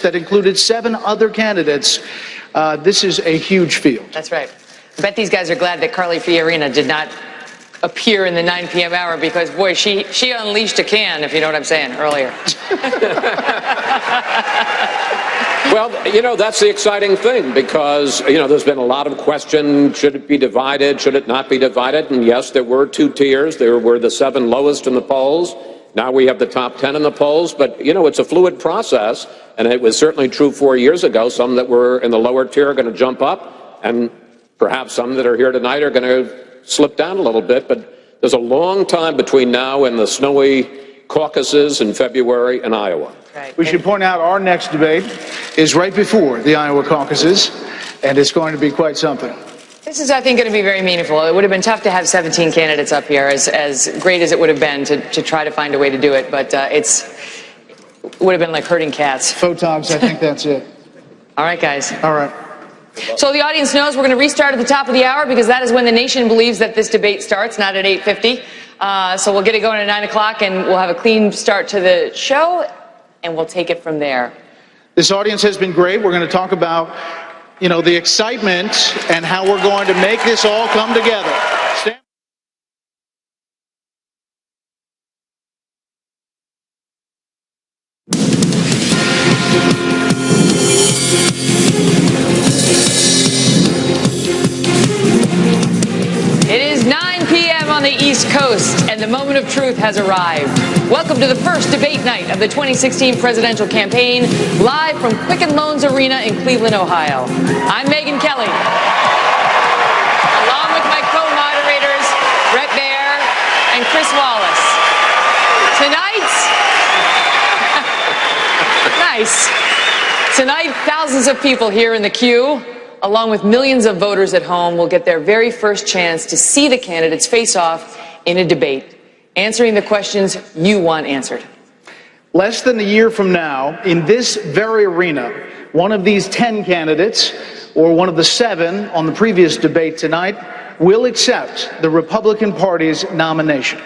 that included 7 other candidates. This is a huge field. That's right. I bet these guys are glad that Carly Fiorina did not appear in the 9 p.m. hour because, boy, she unleashed a can, if you know what I'm saying, earlier. Well, you know, that's the exciting thing because, you know, there's been a lot of question, should it be divided, should it not be divided? And yes, there were 2 tiers. There were the 7 lowest in the polls. Now we have the top 10 in the polls. But, you know, it's a fluid process. And it was certainly true 4 years ago. Some that were in the lower tier are going to jump up. And perhaps some that are here tonight are going to slip down a little bit. But there's a long time between now and the snowy caucuses in February in Iowa. Right. We should point out our next debate is right before the Iowa caucuses, and it's going to be quite something. This is, I think, going to be very meaningful. It would have been tough to have 17 candidates up here, as great as it would have been to try to find a way to do it, but it would have been like herding cats. Photogs, I think that's it. All right, guys. All right. So the audience knows we're going to restart at the top of the hour because that is when the nation believes that this debate starts, not at 8:50. So we'll get it going at 9 o'clock, and we'll have a clean start to the show, and we'll take it from there. This audience has been great. We're going to talk about, you know, the excitement and how we're going to make this all come together. It is 9 p.m. on the East Coast, and the moment of truth has arrived. Welcome to the first debate night of the 2016 presidential campaign, live from Quicken Loans Arena in Cleveland, Ohio. I'm Megyn Kelly, along with my co-moderators, Brett Baer and Chris Wallace. Tonight, thousands of people here in the queue, along with millions of voters at home, will get their very first chance to see the candidates face off in a debate, answering the questions you want answered. Less than a year from now, in this very arena, one of these 10 candidates, or one of the 7 on the previous debate tonight, will accept the Republican Party's nomination.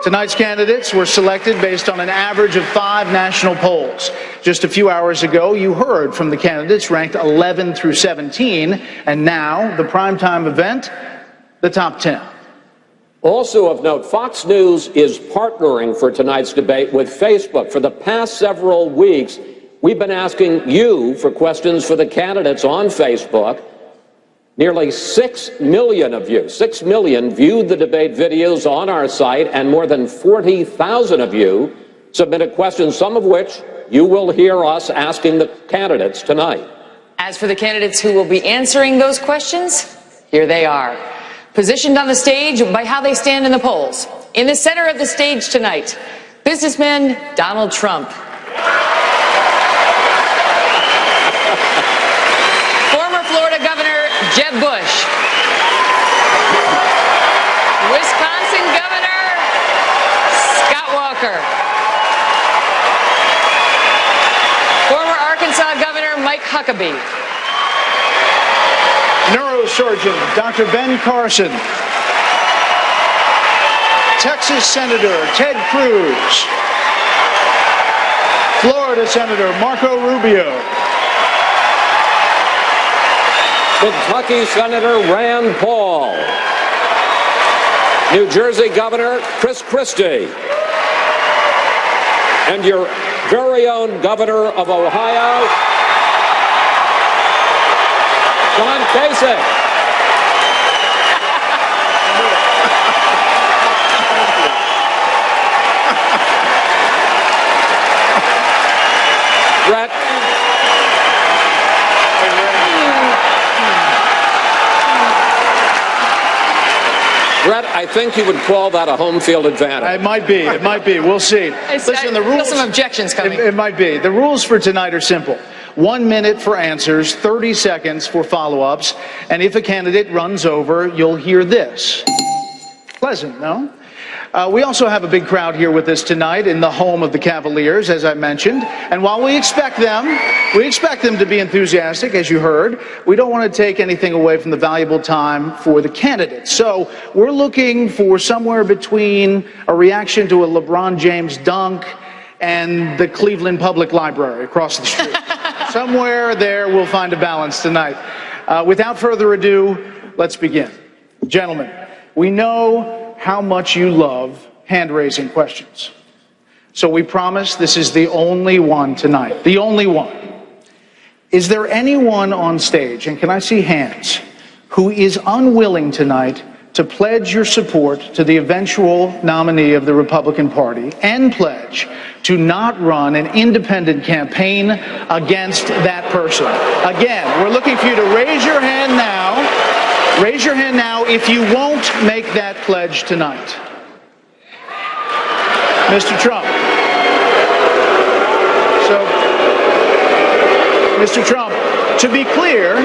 Tonight's candidates were selected based on an average of 5 national polls. Just a few hours ago, you heard from the candidates ranked 11 through 17, and now the primetime event, the top 10. Also of note, Fox News is partnering for tonight's debate with Facebook. For the past several weeks, we've been asking you for questions for the candidates on Facebook. Nearly 6 million of you, 6 million, viewed the debate videos on our site, and more than 40,000 of you submitted questions, some of which you will hear us asking the candidates tonight. As for the candidates who will be answering those questions, here they are, positioned on the stage by how they stand in the polls. In the center of the stage tonight, businessman Donald Trump. Former Florida Governor Jeb Bush. Wisconsin Governor Scott Walker. Former Arkansas Governor Mike Huckabee. Neurosurgeon Dr. Ben Carson. Texas Senator Ted Cruz. Florida Senator Marco Rubio. Kentucky Senator Rand Paul. New Jersey Governor Chris Christie. And your very own Governor of Ohio, John Kasich. Brett. Brett, I think you would call that a home field advantage. It might be. It might be. We'll see. Listen, the rules. Some objections coming. It might be. The rules for tonight are simple. 1 minute for answers, 30 seconds for follow-ups, and if a candidate runs over, you'll hear this. Pleasant, no? We also have a big crowd here with us tonight in the home of the Cavaliers, as I mentioned. And while we expect them to be enthusiastic, as you heard, we don't want to take anything away from the valuable time for the candidates. So we're looking for somewhere between a reaction to a LeBron James dunk and the Cleveland Public Library across the street. Somewhere there we'll find a balance tonight. Without further ado, let's begin. Gentlemen, we know how much you love hand-raising questions. So we promise this is the only one tonight, the only one. Is there anyone on stage, and can I see hands, who is unwilling tonight to pledge your support to the eventual nominee of the Republican Party and pledge to not run an independent campaign against that person? Again, we're looking for you to raise your hand now. Raise your hand now if you won't make that pledge tonight. Mr. Trump. So, Mr. Trump, to be clear,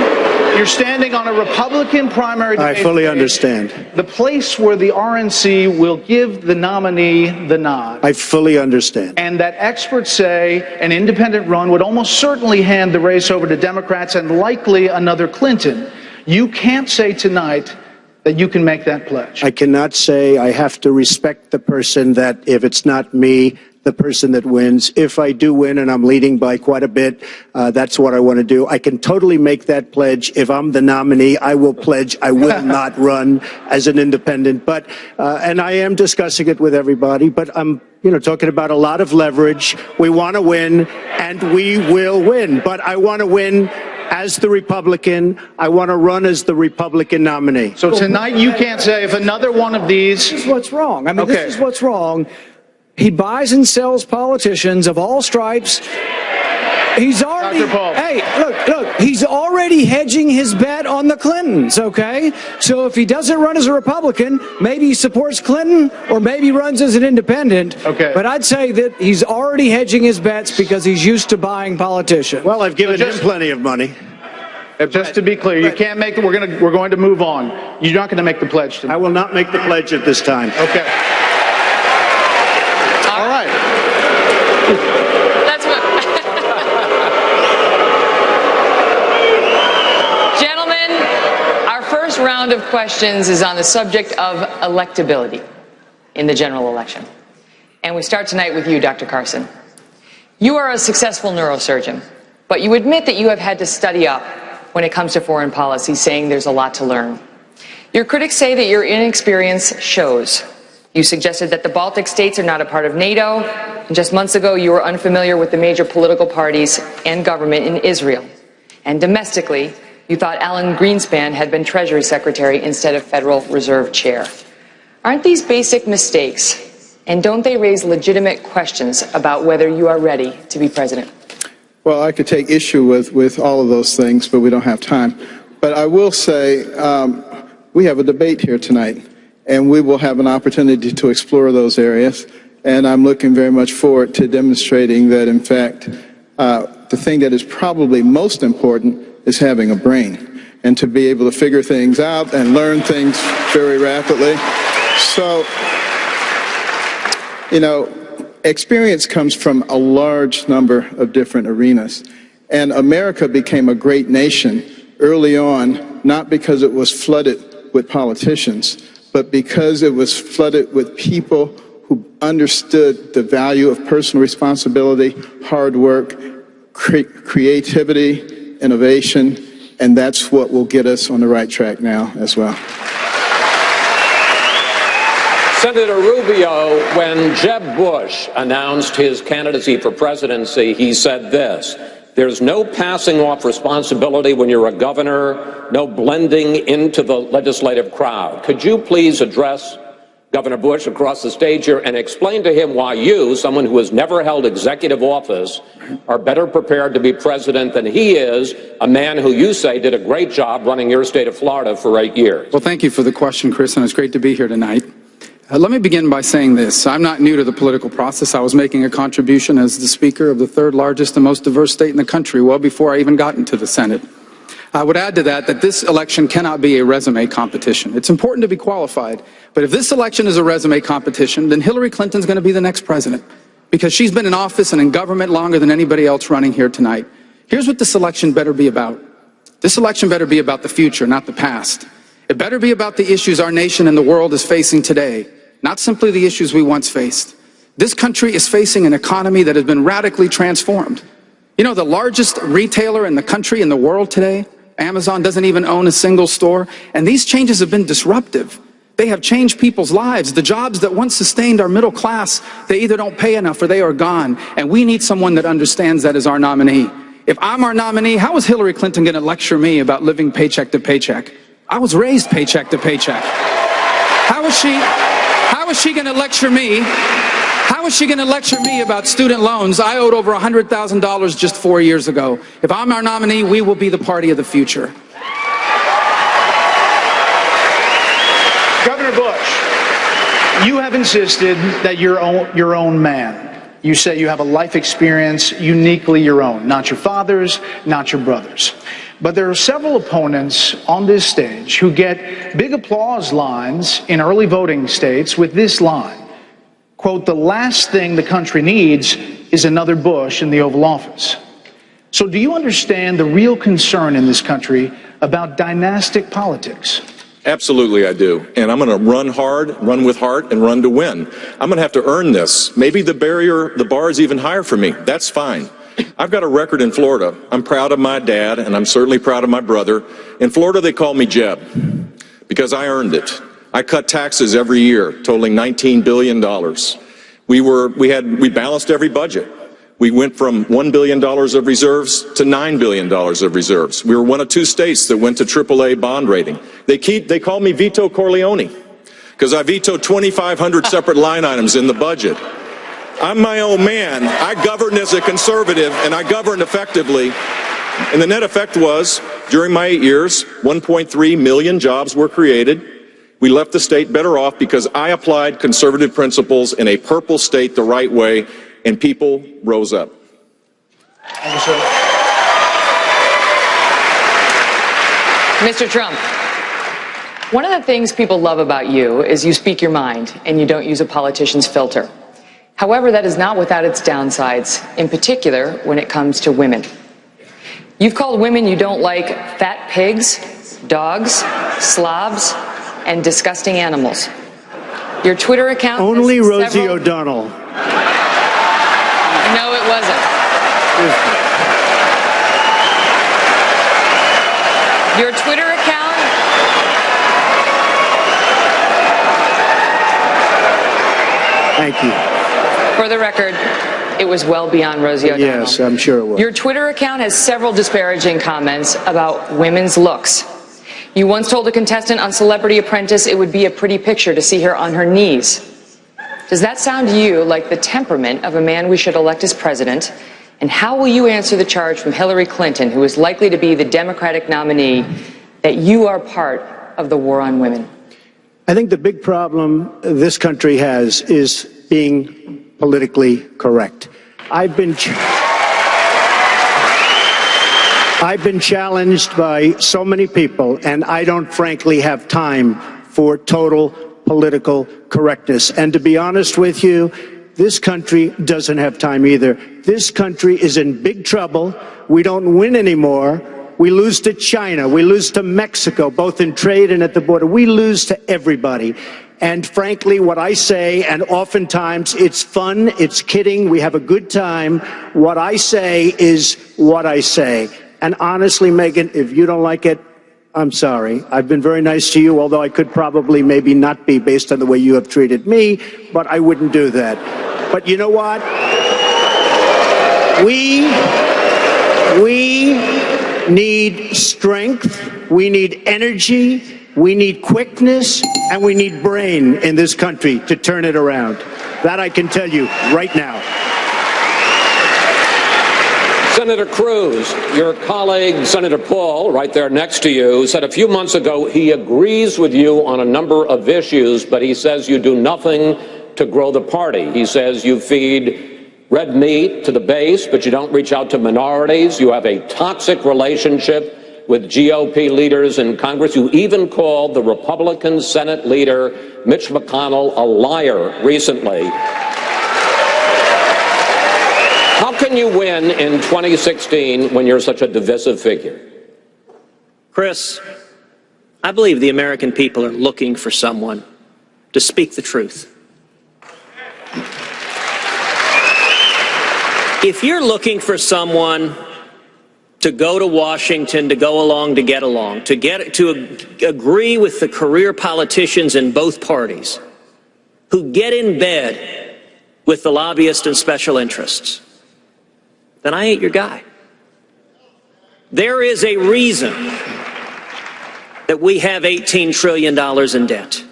you're standing on a Republican primary debate. I fully understand. The place where the RNC will give the nominee the nod. I fully understand. And that experts say an independent run would almost certainly hand the race over to Democrats and likely another Clinton. You can't say tonight that you can make that pledge. I cannot say. I have to respect the person that if it's not me, the person that wins. If I do win and I'm leading by quite a bit, that's what I want to do. I can totally make that pledge. If I'm the nominee, I will pledge I will not run as an independent. But and I am discussing it with everybody, but I'm talking about a lot of leverage. We want to win, and we will win. But I want to win as the Republican. I want to run as the Republican nominee. So tonight you can't say if another one of these... This is what's wrong. I mean, This is what's wrong. He buys and sells politicians of all stripes. He's already, hey, look, he's already hedging his bet on the Clintons, okay? So if he doesn't run as a Republican, maybe he supports Clinton or maybe runs as an independent. Okay. But I'd say that he's already hedging his bets because he's used to buying politicians. Well, I've given him plenty of money. Just to be clear, you can't make it. We're going to move on. You're not going to make the pledge tonight. I will not make the pledge at this time. Okay. All right. That's what. Gentlemen, our first round of questions is on the subject of electability in the general election. And we start tonight with you, Dr. Carson. You are a successful neurosurgeon, but you admit that you have had to study up when it comes to foreign policy, saying there's a lot to learn. Your critics say that your inexperience shows. You suggested that the Baltic states are not a part of NATO, and just months ago you were unfamiliar with the major political parties and government in Israel. And domestically, you thought Alan Greenspan had been Treasury Secretary instead of Federal Reserve Chair. Aren't these basic mistakes, and don't they raise legitimate questions about whether you are ready to be president? Well, I could take issue with all of those things, but we don't have time. But I will say we have a debate here tonight, and we will have an opportunity to explore those areas. And I'm looking very much forward to demonstrating that, in fact, the thing that is probably most important is having a brain and to be able to figure things out and learn things very rapidly. So, experience comes from a large number of different arenas. And America became a great nation early on, not because it was flooded with politicians, but because it was flooded with people who understood the value of personal responsibility, hard work, creativity, innovation, and that's what will get us on the right track now as well. Senator Rubio, when Jeb Bush announced his candidacy for presidency, he said this: there's no passing off responsibility when you're a governor, no blending into the legislative crowd. Could you please address Governor Bush across the stage here and explain to him why you, someone who has never held executive office, are better prepared to be president than he is, a man who you say did a great job running your state of Florida for 8 years? Well, thank you for the question, Chris, and it's great to be here tonight. Let me begin by saying this. I'm not new to the political process. I was making a contribution as the Speaker of the third largest and most diverse state in the country well before I even got into the Senate. I would add to that this election cannot be a resume competition. It's important to be qualified, but if this election is a resume competition, then Hillary Clinton's going to be the next president, because she's been in office and in government longer than anybody else running here tonight. Here's what this election better be about. This election better be about the future, not the past. It better be about the issues our nation and the world is facing today, not simply the issues we once faced. This country is facing an economy that has been radically transformed. You know, the largest retailer in the country, in the world today, Amazon, doesn't even own a single store. And these changes have been disruptive. They have changed people's lives. The jobs that once sustained our middle class, they either don't pay enough or they are gone. And we need someone that understands that as our nominee. If I'm our nominee, how is Hillary Clinton going to lecture me about living paycheck to paycheck? I was raised paycheck to paycheck. How is she going to lecture me? How is she going to lecture me about student loans? I owed over $100,000 just 4 years ago. If I'm our nominee, we will be the party of the future. Governor Bush, you have insisted that you're your own man. You say you have a life experience uniquely your own, not your father's, not your brother's. But there are several opponents on this stage who get big applause lines in early voting states with this line. Quote, the last thing the country needs is another Bush in the Oval Office. So do you understand the real concern in this country about dynastic politics? Absolutely, I do. And I'm going to run hard, run with heart, and run to win. I'm going to have to earn this. Maybe the bar is even higher for me. That's fine. I've got a record in Florida. I'm proud of my dad, and I'm certainly proud of my brother. In Florida, they call me Jeb because I earned it. I cut taxes every year, totaling $19 billion. We balanced every budget. We went from $1 billion of reserves to $9 billion of reserves. We were one of 2 states that went to AAA bond rating. They call me Vito Corleone because I vetoed 2,500 separate line items in the budget. I'm my own man. I govern as a conservative, and I govern effectively. And the net effect was, during my 8 years, 1.3 million jobs were created. We left the state better off because I applied conservative principles in a purple state the right way, and people rose up. Thank you, sir. Mr. Trump, one of the things people love about you is you speak your mind and you don't use a politician's filter. However, that is not without its downsides, in particular when it comes to women. You've called women you don't like fat pigs, dogs, slobs, and disgusting animals. Your Twitter account... Only Rosie O'Donnell. No, it wasn't. Your Twitter account... Thank you. For the record, it was well beyond Rosie O'Donnell. Yes, I'm sure it was. Your Twitter account has several disparaging comments about women's looks. You once told a contestant on Celebrity Apprentice it would be a pretty picture to see her on her knees. Does that sound to you like the temperament of a man we should elect as president? And how will you answer the charge from Hillary Clinton, who is likely to be the Democratic nominee, that you are part of the war on women? I think the big problem this country has is being politically correct. I've been challenged by so many people, and I don't frankly have time for total political correctness. And to be honest with you, this country doesn't have time either. This country is in big trouble. We don't win anymore. We lose to China. We lose to Mexico, both in trade and at the border. We lose to everybody. And frankly, what I say, and oftentimes it's fun, it's kidding, we have a good time. What I say is what I say. And honestly, Megan, if you don't like it, I'm sorry. I've been very nice to you, although I could probably maybe not be based on the way you have treated me, but I wouldn't do that. But you know what? We need strength, we need energy, we need quickness, and we need brain in this country to turn it around. That I can tell you right now. Senator Cruz, your colleague, Senator Paul, right there next to you, said a few months ago he agrees with you on a number of issues, but he says you do nothing to grow the party. He says you feed red meat to the base, but you don't reach out to minorities. You have a toxic relationship with GOP leaders in Congress. You even called the Republican Senate leader, Mitch McConnell, a liar recently. How can you win in 2016 when you're such a divisive figure? Chris, I believe the American people are looking for someone to speak the truth. If you're looking for someone to go to Washington, to go along, to get along, to agree with the career politicians in both parties who get in bed with the lobbyists and special interests, then I ain't your guy. There is a reason that we have $18 trillion in debt.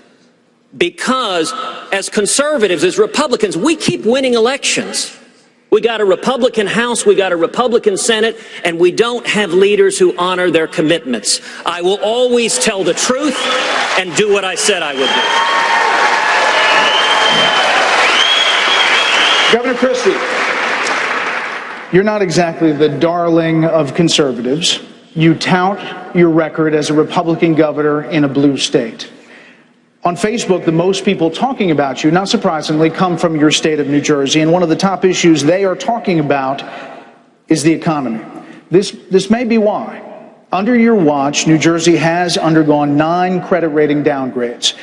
Because as conservatives, as Republicans, we keep winning elections. We got a Republican House, we got a Republican Senate, and we don't have leaders who honor their commitments. I will always tell the truth and do what I said I would do. Governor Christie, you're not exactly the darling of conservatives. You tout your record as a Republican governor in a blue state. On Facebook, the most people talking about you, not surprisingly, come from your state of New Jersey, and one of the top issues they are talking about is the economy. This may be why. Under your watch, New Jersey has undergone 9 credit rating downgrades.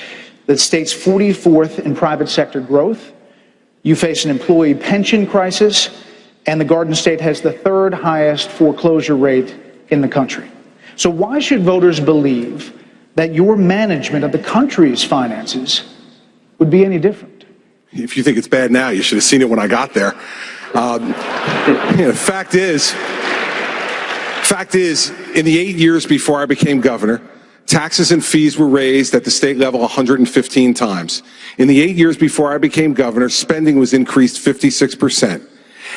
The state's 44th in private sector growth. You face an employee pension crisis, and the Garden State has the 3rd highest foreclosure rate in the country. So why should voters believe that your management of the country's finances would be any different? If you think it's bad now, you should have seen it when I got there. Fact is, in the 8 years before I became governor, taxes and fees were raised at the state level 115 times. In the 8 years before I became governor, spending was increased 56%.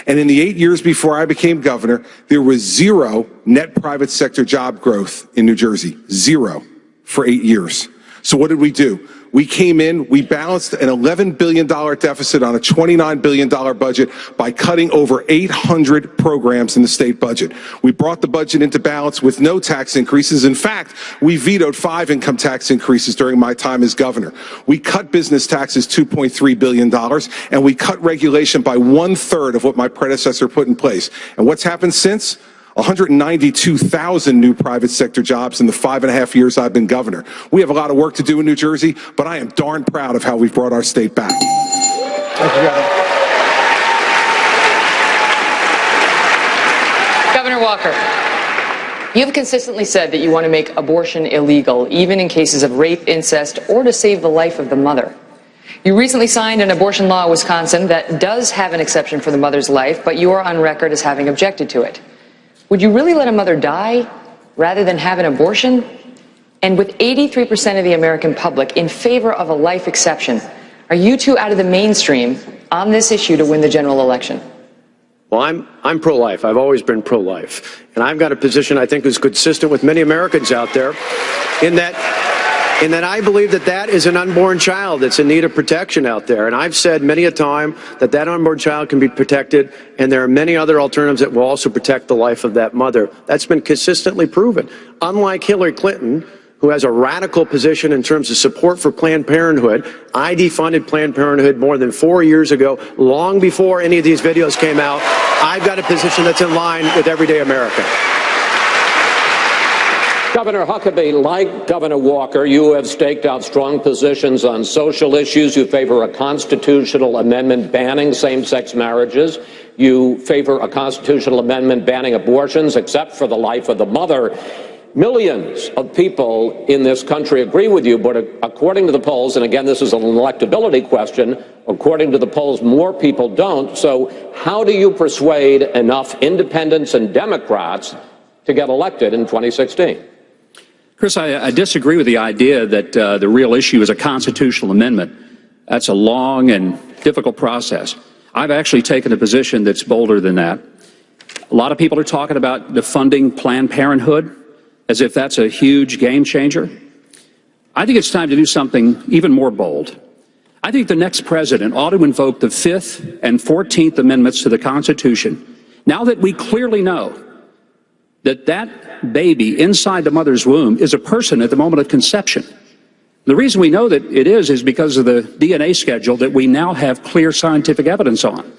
And in the 8 years before I became governor, there was 0 net private sector job growth in New Jersey. 0. For 8 years. So what did we do? We came in, we balanced an $11 billion deficit on a $29 billion budget by cutting over 800 programs in the state budget. We brought the budget into balance with no tax increases. In fact, we vetoed 5 income tax increases during my time as governor. We cut business taxes $2.3 billion, and we cut regulation by 1/3 of what my predecessor put in place. And what's happened since? 192,000 new private sector jobs in the 5.5 years I've been governor. We have a lot of work to do in New Jersey, but I am darn proud of how we've brought our state back. Thank you, Governor Walker, you have consistently said that you want to make abortion illegal, even in cases of rape, incest, or to save the life of the mother. You recently signed an abortion law in Wisconsin that does have an exception for the mother's life, but you are on record as having objected to it. Would you really let a mother die rather than have an abortion? And with 83% of the American public in favor of a life exception, are you two out of the mainstream on this issue to win the general election? Well, I'm pro-life. I've always been pro-life. And I've got a position I think is consistent with many Americans out there in that I believe that is an unborn child that's in need of protection out there. And I've said many a time that unborn child can be protected, and there are many other alternatives that will also protect the life of that mother. That's been consistently proven. Unlike Hillary Clinton, who has a radical position in terms of support for Planned Parenthood, I defunded Planned Parenthood more than 4 years ago, long before any of these videos came out. I've got a position that's in line with everyday America. Governor Huckabee, like Governor Walker, you have staked out strong positions on social issues. You favor a constitutional amendment banning same-sex marriages. You favor a constitutional amendment banning abortions, except for the life of the mother. Millions of people in this country agree with you, but according to the polls, and again, this is an electability question, according to the polls, more people don't. So how do you persuade enough independents and Democrats to get elected in 2016? Chris, I disagree with the idea that the real issue is a constitutional amendment. That's a long and difficult process. I've actually taken a position that's bolder than that. A lot of people are talking about defunding Planned Parenthood as if that's a huge game changer. I think it's time to do something even more bold. I think the next president ought to invoke the 5th and 14th Amendments to the Constitution, now that we clearly know that baby inside the mother's womb is a person at the moment of conception. The reason we know that it is because of the DNA schedule that we now have clear scientific evidence on.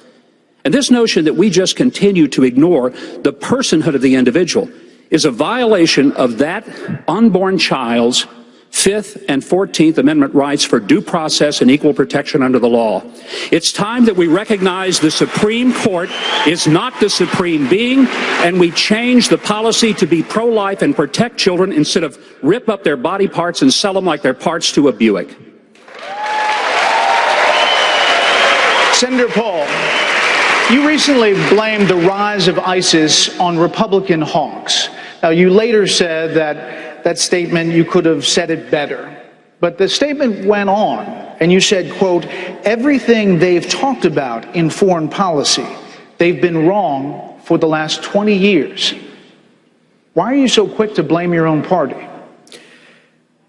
And this notion that we just continue to ignore the personhood of the individual is a violation of that unborn child's Fifth and 14th Amendment rights for due process and equal protection under the law. It's time that we recognize the Supreme Court is not the supreme being, and we change the policy to be pro-life and protect children instead of rip up their body parts and sell them like they're parts to a Buick. Senator Paul, you recently blamed the rise of ISIS on Republican hawks. Now, you later said that statement, you could have said it better. But the statement went on, and you said, quote, everything they've talked about in foreign policy, they've been wrong for the last 20 years. Why are you so quick to blame your own party?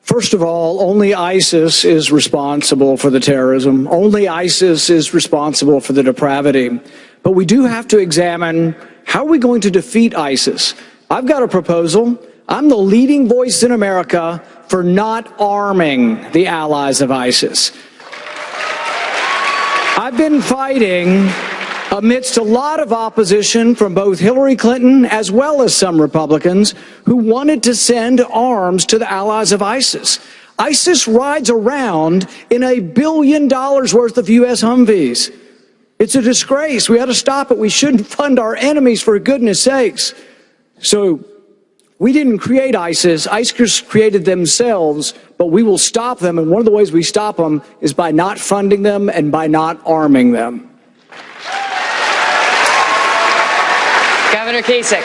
First of all, only ISIS is responsible for the terrorism. Only ISIS is responsible for the depravity. But we do have to examine, how are we going to defeat ISIS? I've got a proposal. I'm the leading voice in America for not arming the allies of ISIS. I've been fighting amidst a lot of opposition from both Hillary Clinton as well as some Republicans who wanted to send arms to the allies of ISIS. ISIS rides around in $1 billion worth of U.S. Humvees. It's a disgrace. We ought to stop it. We shouldn't fund our enemies, for goodness sakes. So we didn't create ISIS. ISIS created themselves, but we will stop them. And one of the ways we stop them is by not funding them and by not arming them. Governor Kasich,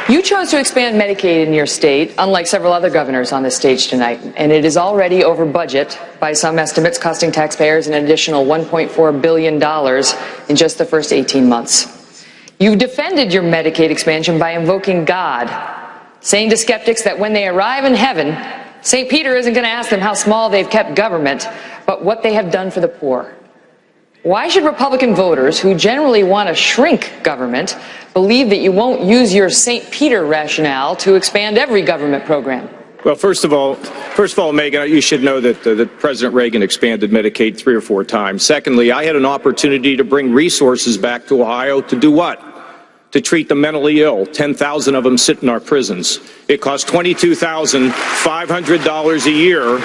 you chose to expand Medicaid in your state, unlike several other governors on this stage tonight, and it is already over budget by some estimates, costing taxpayers an additional $1.4 billion in just the first 18 months. You've defended your Medicaid expansion by invoking God, saying to skeptics that when they arrive in heaven, St. Peter isn't going to ask them how small they've kept government, but what they have done for the poor. Why should Republican voters, who generally want to shrink government, believe that you won't use your St. Peter rationale to expand every government program? Well, first of all, Megan, you should know that President Reagan expanded Medicaid 3 or 4 times. Secondly, I had an opportunity to bring resources back to Ohio to do what? To treat the mentally ill. 10,000 of them sit in our prisons. It costs $22,500 a year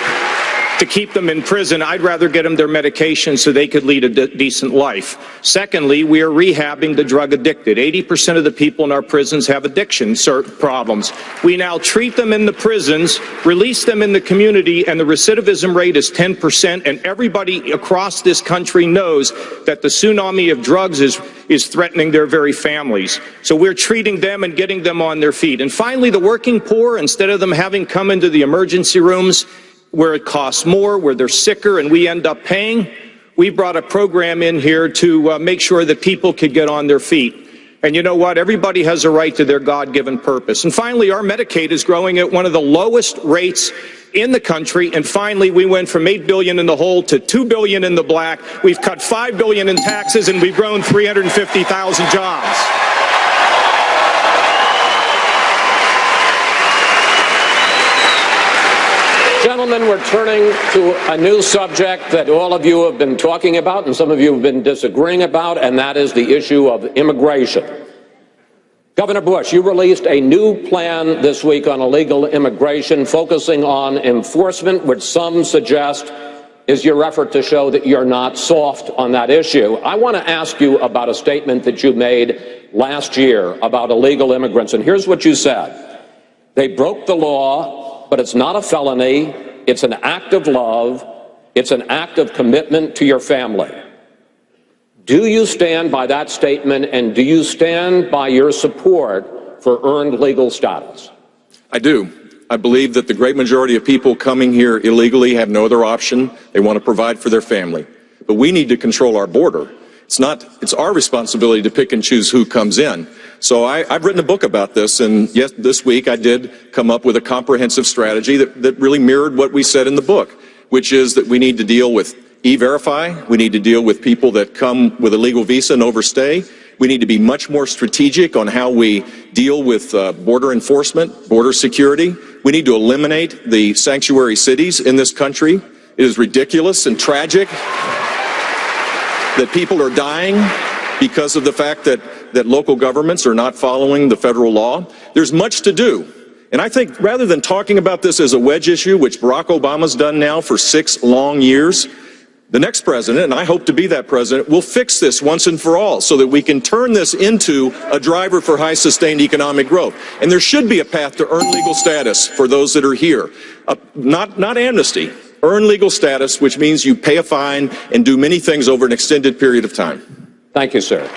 to keep them in prison. I'd rather get them their medication so they could lead a decent life. Secondly, we are rehabbing the drug addicted. 80% of the people in our prisons have addiction problems. We now treat them in the prisons, release them in the community, and the recidivism rate is 10%, and everybody across this country knows that the tsunami of drugs is threatening their very families. So we're treating them and getting them on their feet. And finally, the working poor, instead of them having come into the emergency rooms where it costs more, where they're sicker, and we end up paying, we brought a program in here to make sure that people could get on their feet. And you know what? Everybody has a right to their God-given purpose. And finally, our Medicaid is growing at one of the lowest rates in the country. And finally, we went from $8 billion in the hole to $2 billion in the black. We've cut $5 billion in taxes, and we've grown 350,000 jobs. Gentlemen, we're turning to a new subject that all of you have been talking about and some of you have been disagreeing about, and that is the issue of immigration. Governor Bush, you released a new plan this week on illegal immigration, focusing on enforcement, which some suggest is your effort to show that you're not soft on that issue. I want to ask you about a statement that you made last year about illegal immigrants, and here's what you said. They broke the law, but it's not a felony. It's an act of love. It's an act of commitment to your family. Do you stand by that statement, and do you stand by your support for earned legal status? I do. I believe that the great majority of people coming here illegally have no other option. They want to provide for their family. But we need to control our border. It's our responsibility to pick and choose who comes in. So I've written a book about this, and yes, this week I did come up with a comprehensive strategy that really mirrored what we said in the book, which is that we need to deal with E-Verify, we need to deal with people that come with a legal visa and overstay, we need to be much more strategic on how we deal with border enforcement, border security, we need to eliminate the sanctuary cities in this country. It is ridiculous and tragic that people are dying because of the fact that local governments are not following the federal law. There's much to do. And I think rather than talking about this as a wedge issue, which Barack Obama's done now for 6 long years, the next president, and I hope to be that president, will fix this once and for all so that we can turn this into a driver for high sustained economic growth. And there should be a path to earn legal status for those that are here. Not amnesty, earn legal status, which means you pay a fine and do many things over an extended period of time. Thank you, sir.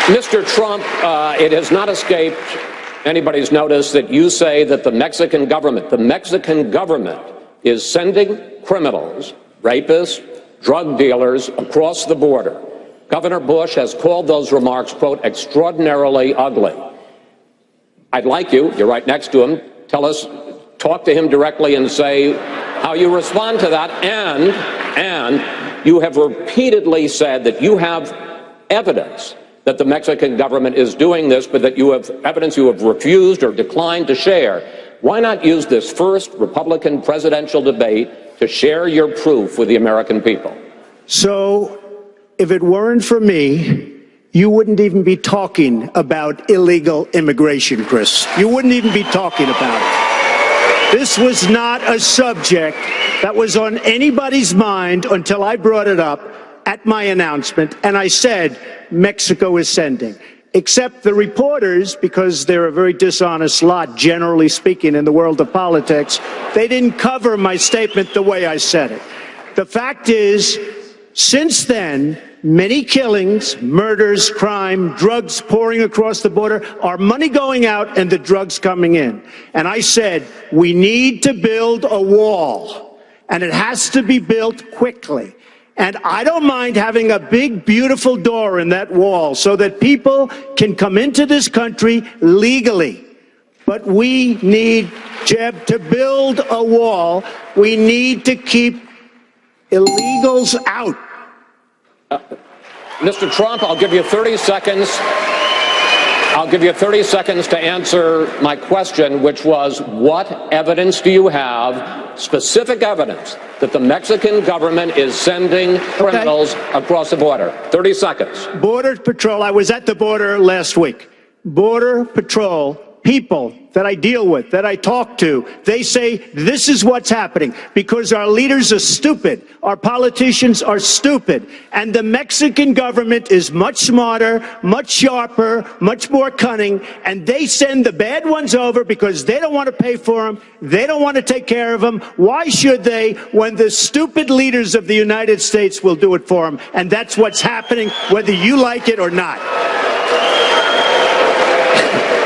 Mr. Trump, it has not escaped anybody's notice that you say that the Mexican government is sending criminals, rapists, drug dealers across the border. Governor Bush has called those remarks, quote, extraordinarily ugly. I'd like you're right next to him, talk to him directly and say how you respond to that. And you have repeatedly said that you have evidence that the Mexican government is doing this, but that you have evidence you have refused or declined to share. Why not use this first Republican presidential debate to share your proof with the American people? So, if it weren't for me, you wouldn't even be talking about illegal immigration, Chris. You wouldn't even be talking about it. This was not a subject that was on anybody's mind until I brought it up at my announcement, and I said Mexico is sending. Except the reporters, because they're a very dishonest lot, generally speaking, in the world of politics, they didn't cover my statement the way I said it. The fact is, since then, many killings, murders, crime, drugs pouring across the border, our money going out and the drugs coming in. And I said, we need to build a wall, and it has to be built quickly. And I don't mind having a big, beautiful door in that wall so that people can come into this country legally. But we need, Jeb, to build a wall. We need to keep illegals out. Mr. Trump, I'll give you 30 seconds. I'll give you 30 seconds to answer my question, which was, what evidence do you have, specific evidence, that the Mexican government is sending criminals across the border? 30 seconds. Border Patrol, I was at the border last week. Border Patrol, people that I deal with, that I talk to, they say this is what's happening because our leaders are stupid, our politicians are stupid, and the Mexican government is much smarter, much sharper, much more cunning, and they send the bad ones over because they don't want to pay for them, they don't want to take care of them. Why should they when the stupid leaders of the United States will do it for them? And that's what's happening, whether you like it or not.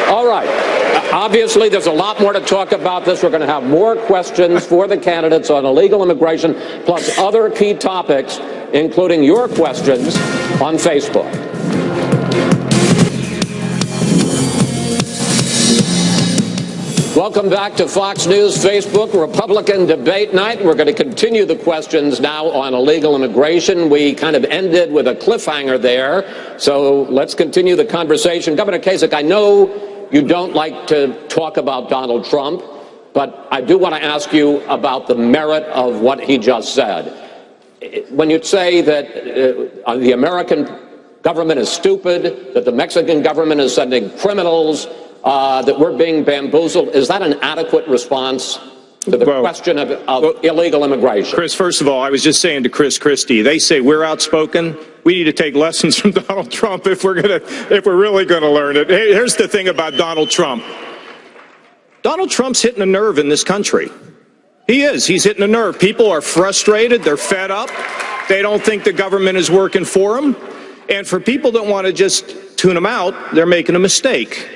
All right. Obviously, there's a lot more to talk about this. We're going to have more questions for the candidates on illegal immigration, plus other key topics, including your questions on Facebook. Welcome back to Fox News Facebook Republican Debate Night. We're going to continue the questions now on illegal immigration. We kind of ended with a cliffhanger there, so let's continue the conversation. Governor Kasich, I know you don't like to talk about Donald Trump, but I do want to ask you about the merit of what he just said. When you say that the American government is stupid, that the Mexican government is sending criminals, that we're being bamboozled, is that an adequate response to the question of illegal immigration? Chris, first of all, I was just saying to Chris Christie, they say we're outspoken. We need to take lessons from Donald Trump if we're really going to learn it. Hey, here's the thing about Donald Trump. Donald Trump's hitting a nerve in this country. He is. He's hitting a nerve. People are frustrated. They're fed up. They don't think the government is working for them. And for people that want to just tune him out, they're making a mistake.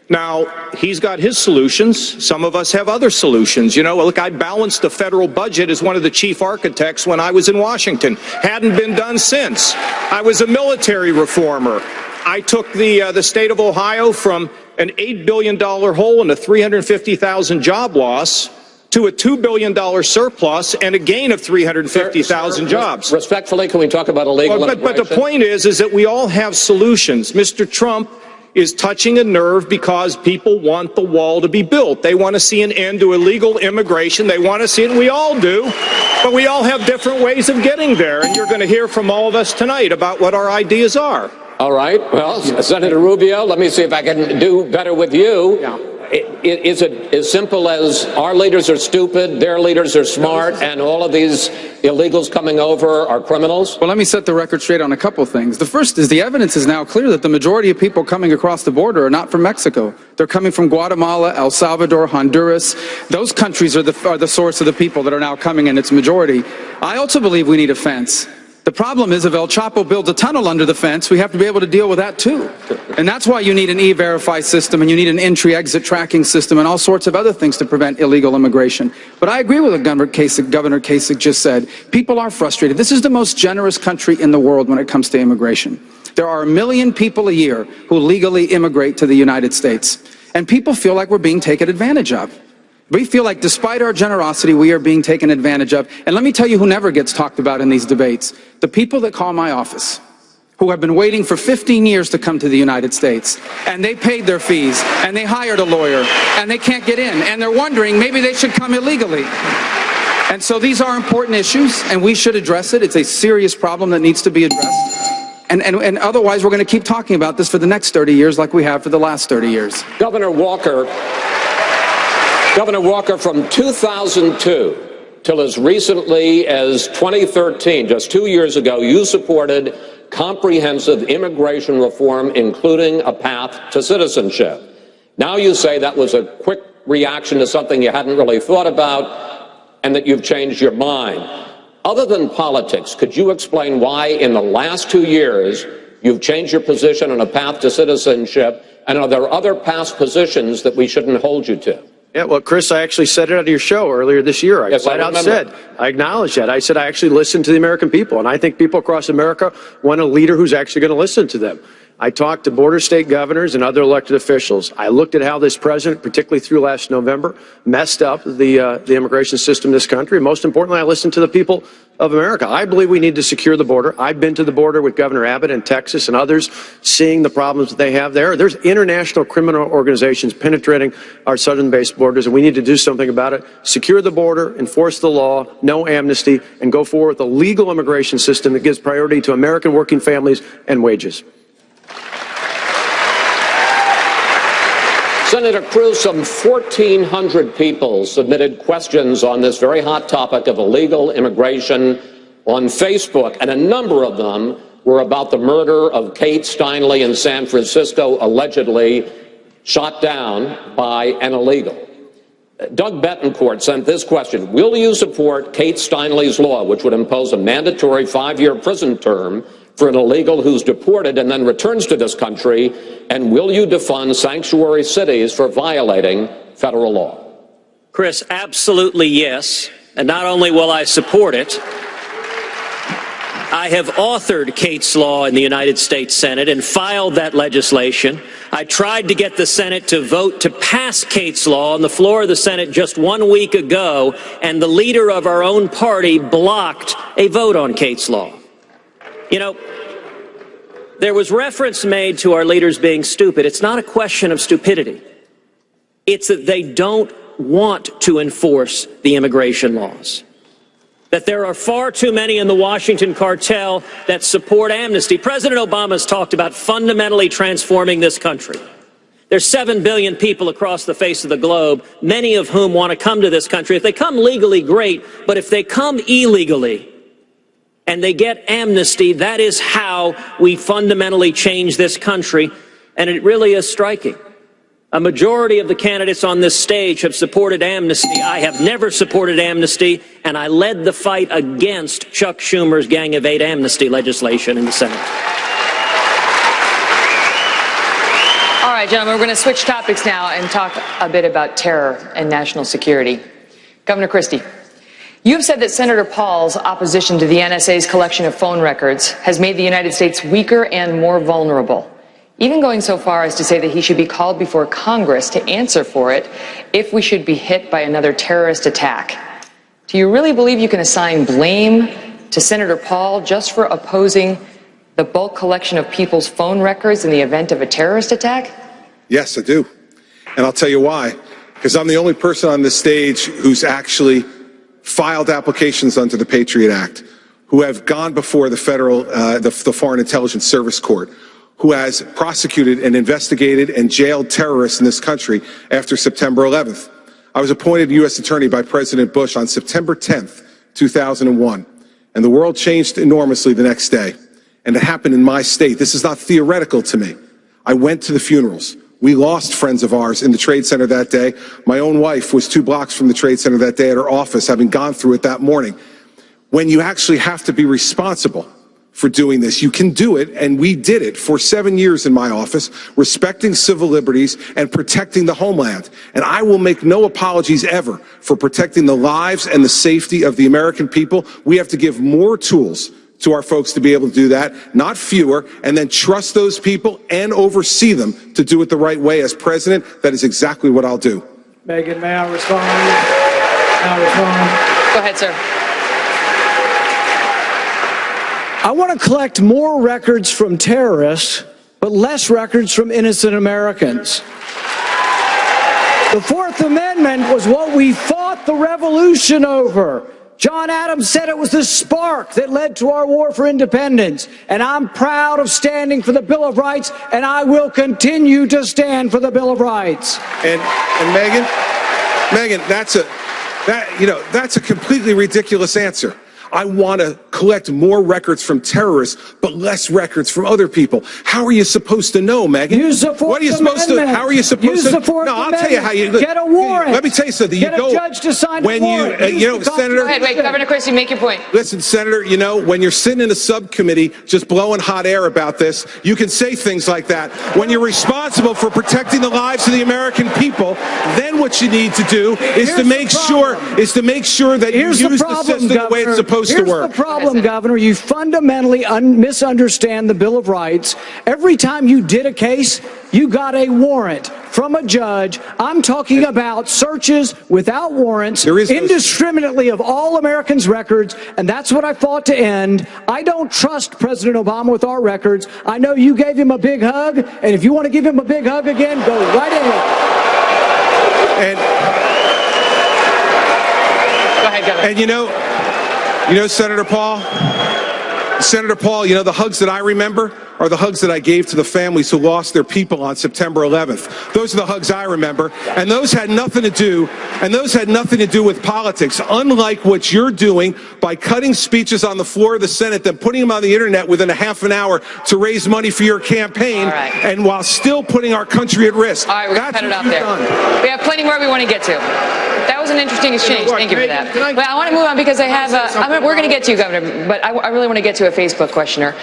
Now, he's got his solutions. Some of us have other solutions. You know, look, I balanced the federal budget as one of the chief architects when I was in Washington. Hadn't been done since. I was a military reformer. I took the state of Ohio from an $8 billion hole and a 350,000 job loss to a $2 billion surplus and a gain of 350,000 jobs. Respectfully, can we talk about illegal immigration? But the point is that we all have solutions. Mr. Trump is touching a nerve because people want the wall to be built. They want to see an end to illegal immigration. They want to see it, and we all do. But we all have different ways of getting there, and you're going to hear from all of us tonight about what our ideas are. All right. Well, Senator Rubio, let me see if I can do better with you. Yeah. Is it as simple as our leaders are stupid, their leaders are smart, and all of these illegals coming over are criminals? Well, let me set the record straight on a couple of things. The first is the evidence is now clear that the majority of people coming across the border are not from Mexico. They're coming from Guatemala, El Salvador, Honduras. Those countries are the source of the people that are now coming in its majority. I also believe we need a fence. The problem is if El Chapo builds a tunnel under the fence, we have to be able to deal with that too. And that's why you need an E-Verify system, and you need an entry-exit tracking system, and all sorts of other things to prevent illegal immigration. But I agree with what Governor Kasich just said. People are frustrated. This is the most generous country in the world when it comes to immigration. There are 1 million people a year who legally immigrate to the United States. And people feel like we're being taken advantage of. We feel like despite our generosity, we are being taken advantage of. And let me tell you who never gets talked about in these debates. The people that call my office, who have been waiting for 15 years to come to the United States. And they paid their fees, and they hired a lawyer, and they can't get in. And they're wondering, maybe they should come illegally. And so these are important issues, and we should address it. It's a serious problem that needs to be addressed. And otherwise, we're going to keep talking about this for the next 30 years like we have for the last 30 years. Governor Walker, from 2002 till as recently as 2013, just 2 years ago, you supported comprehensive immigration reform, including a path to citizenship. Now you say that was a quick reaction to something you hadn't really thought about and that you've changed your mind. Other than politics, could you explain why in the last 2 years you've changed your position on a path to citizenship, and are there other past positions that we shouldn't hold you to? Yeah, well, Chris, I actually said it on your show earlier this year. I flat out said, I acknowledge that. I said I actually listened to the American people, and I think people across America want a leader who's actually going to listen to them. I talked to border state governors and other elected officials. I looked at how this president, particularly through last November, messed up the immigration system in this country. Most importantly, I listened to the people of America. I believe we need to secure the border. I've been to the border with Governor Abbott in Texas and others, seeing the problems that they have there. There's international criminal organizations penetrating our southern-based borders, and we need to do something about it. Secure the border, enforce the law, no amnesty, and go forward with a legal immigration system that gives priority to American working families and wages. Senator Cruz, some 1,400 people submitted questions on this very hot topic of illegal immigration on Facebook, and a number of them were about the murder of Kate Steinle in San Francisco, allegedly shot down by an illegal. Doug Betancourt sent this question: will you support Kate Steinle's law, which would impose a mandatory 5-year prison term for an illegal who's deported and then returns to this country? And will you defund sanctuary cities for violating federal law? Chris, absolutely yes. And not only will I support it, I have authored Kate's law in the United States Senate and filed that legislation. I tried to get the Senate to vote to pass Kate's law on the floor of the Senate just 1 week ago, and the leader of our own party blocked a vote on Kate's law. You know, there was reference made to our leaders being stupid. It's not a question of stupidity. It's that they don't want to enforce the immigration laws. That there are far too many in the Washington cartel that support amnesty. President Obama has talked about fundamentally transforming this country. There's 7 billion people across the face of the globe, many of whom want to come to this country. If they come legally, great, but if they come illegally and they get amnesty, that is how we fundamentally change this country, and it really is striking. A majority of the candidates on this stage have supported amnesty. I have never supported amnesty, and I led the fight against Chuck Schumer's Gang of 8 amnesty legislation in the Senate. All right, gentlemen, we're going to switch topics now and talk a bit about terror and national security. Governor Christie, you've said that Senator Paul's opposition to the NSA's collection of phone records has made the United States weaker and more vulnerable, even going so far as to say that he should be called before Congress to answer for it if we should be hit by another terrorist attack. Do you really believe you can assign blame to Senator Paul just for opposing the bulk collection of people's phone records in the event of a terrorist attack? Yes, I do. And I'll tell you why. Because I'm the only person on this stage who's actually filed applications under the Patriot Act, who have gone before the federal, the Foreign Intelligence Service Court, who has prosecuted and investigated and jailed terrorists in this country after September 11th. I was appointed U.S. Attorney by President Bush on September 10th, 2001, and the world changed enormously the next day. And it happened in my state. This is not theoretical to me. I went to the funerals. We lost friends of ours in the Trade Center that day. My own wife was 2 blocks from the Trade Center that day at her office, having gone through it that morning. When you actually have to be responsible for doing this, you can do it, and we did it for 7 years in my office, respecting civil liberties and protecting the homeland. And I will make no apologies ever for protecting the lives and the safety of the American people. We have to give more tools to our folks to be able to do that, not fewer, and then trust those people and oversee them to do it the right way. As president, that is exactly what I'll do. Megan, may I respond? May I respond? Go ahead, sir. I want to collect more records from terrorists, but less records from innocent Americans. The Fourth Amendment was what we fought the revolution over. John Adams said it was the spark that led to our war for independence. And I'm proud of standing for the Bill of Rights, and I will continue to stand for the Bill of Rights. And Megan, that's a completely ridiculous answer. I want to collect more records from terrorists, but less records from other people. How are you supposed to know, Megan? Use the Fourth What are you supposed Amendment. to? How are you supposed Use to? the Fourth No, I'll Amendment. tell you how you Get a warrant. Let me tell you something. Get You go a judge to sign when a warrant. Senator. Go ahead, wait, Governor Christie, make your point. Listen, Senator, when you're sitting in a subcommittee just blowing hot air about this, you can say things like that. When you're responsible for protecting the lives of the American people, then what you need to do is to make sure that you use the system the way it's supposed to work. Here's the problem, Governor. You fundamentally misunderstand the Bill of Rights. Every time you did a case, you got a warrant from a judge. I'm talking about searches without warrants, indiscriminately of all Americans' records, and that's what I fought to end. I don't trust President Obama with our records. I know you gave him a big hug, and if you want to give him a big hug again, go right ahead. Go ahead, Governor. And Senator Paul, the hugs that I remember are the hugs that I gave to the families who lost their people on September 11th. Those are the hugs I remember, and those had nothing to do with politics, unlike what you're doing by cutting speeches on the floor of the Senate, then putting them on the internet within a half an hour to raise money for your campaign, and while still putting our country at risk. All right, we're going to cut it off there. We have plenty more we want to get to. That was an interesting exchange. Thank you for that. But I want to move on because I have, we're going to get to you, Governor, but I really want to get to a Facebook questioner.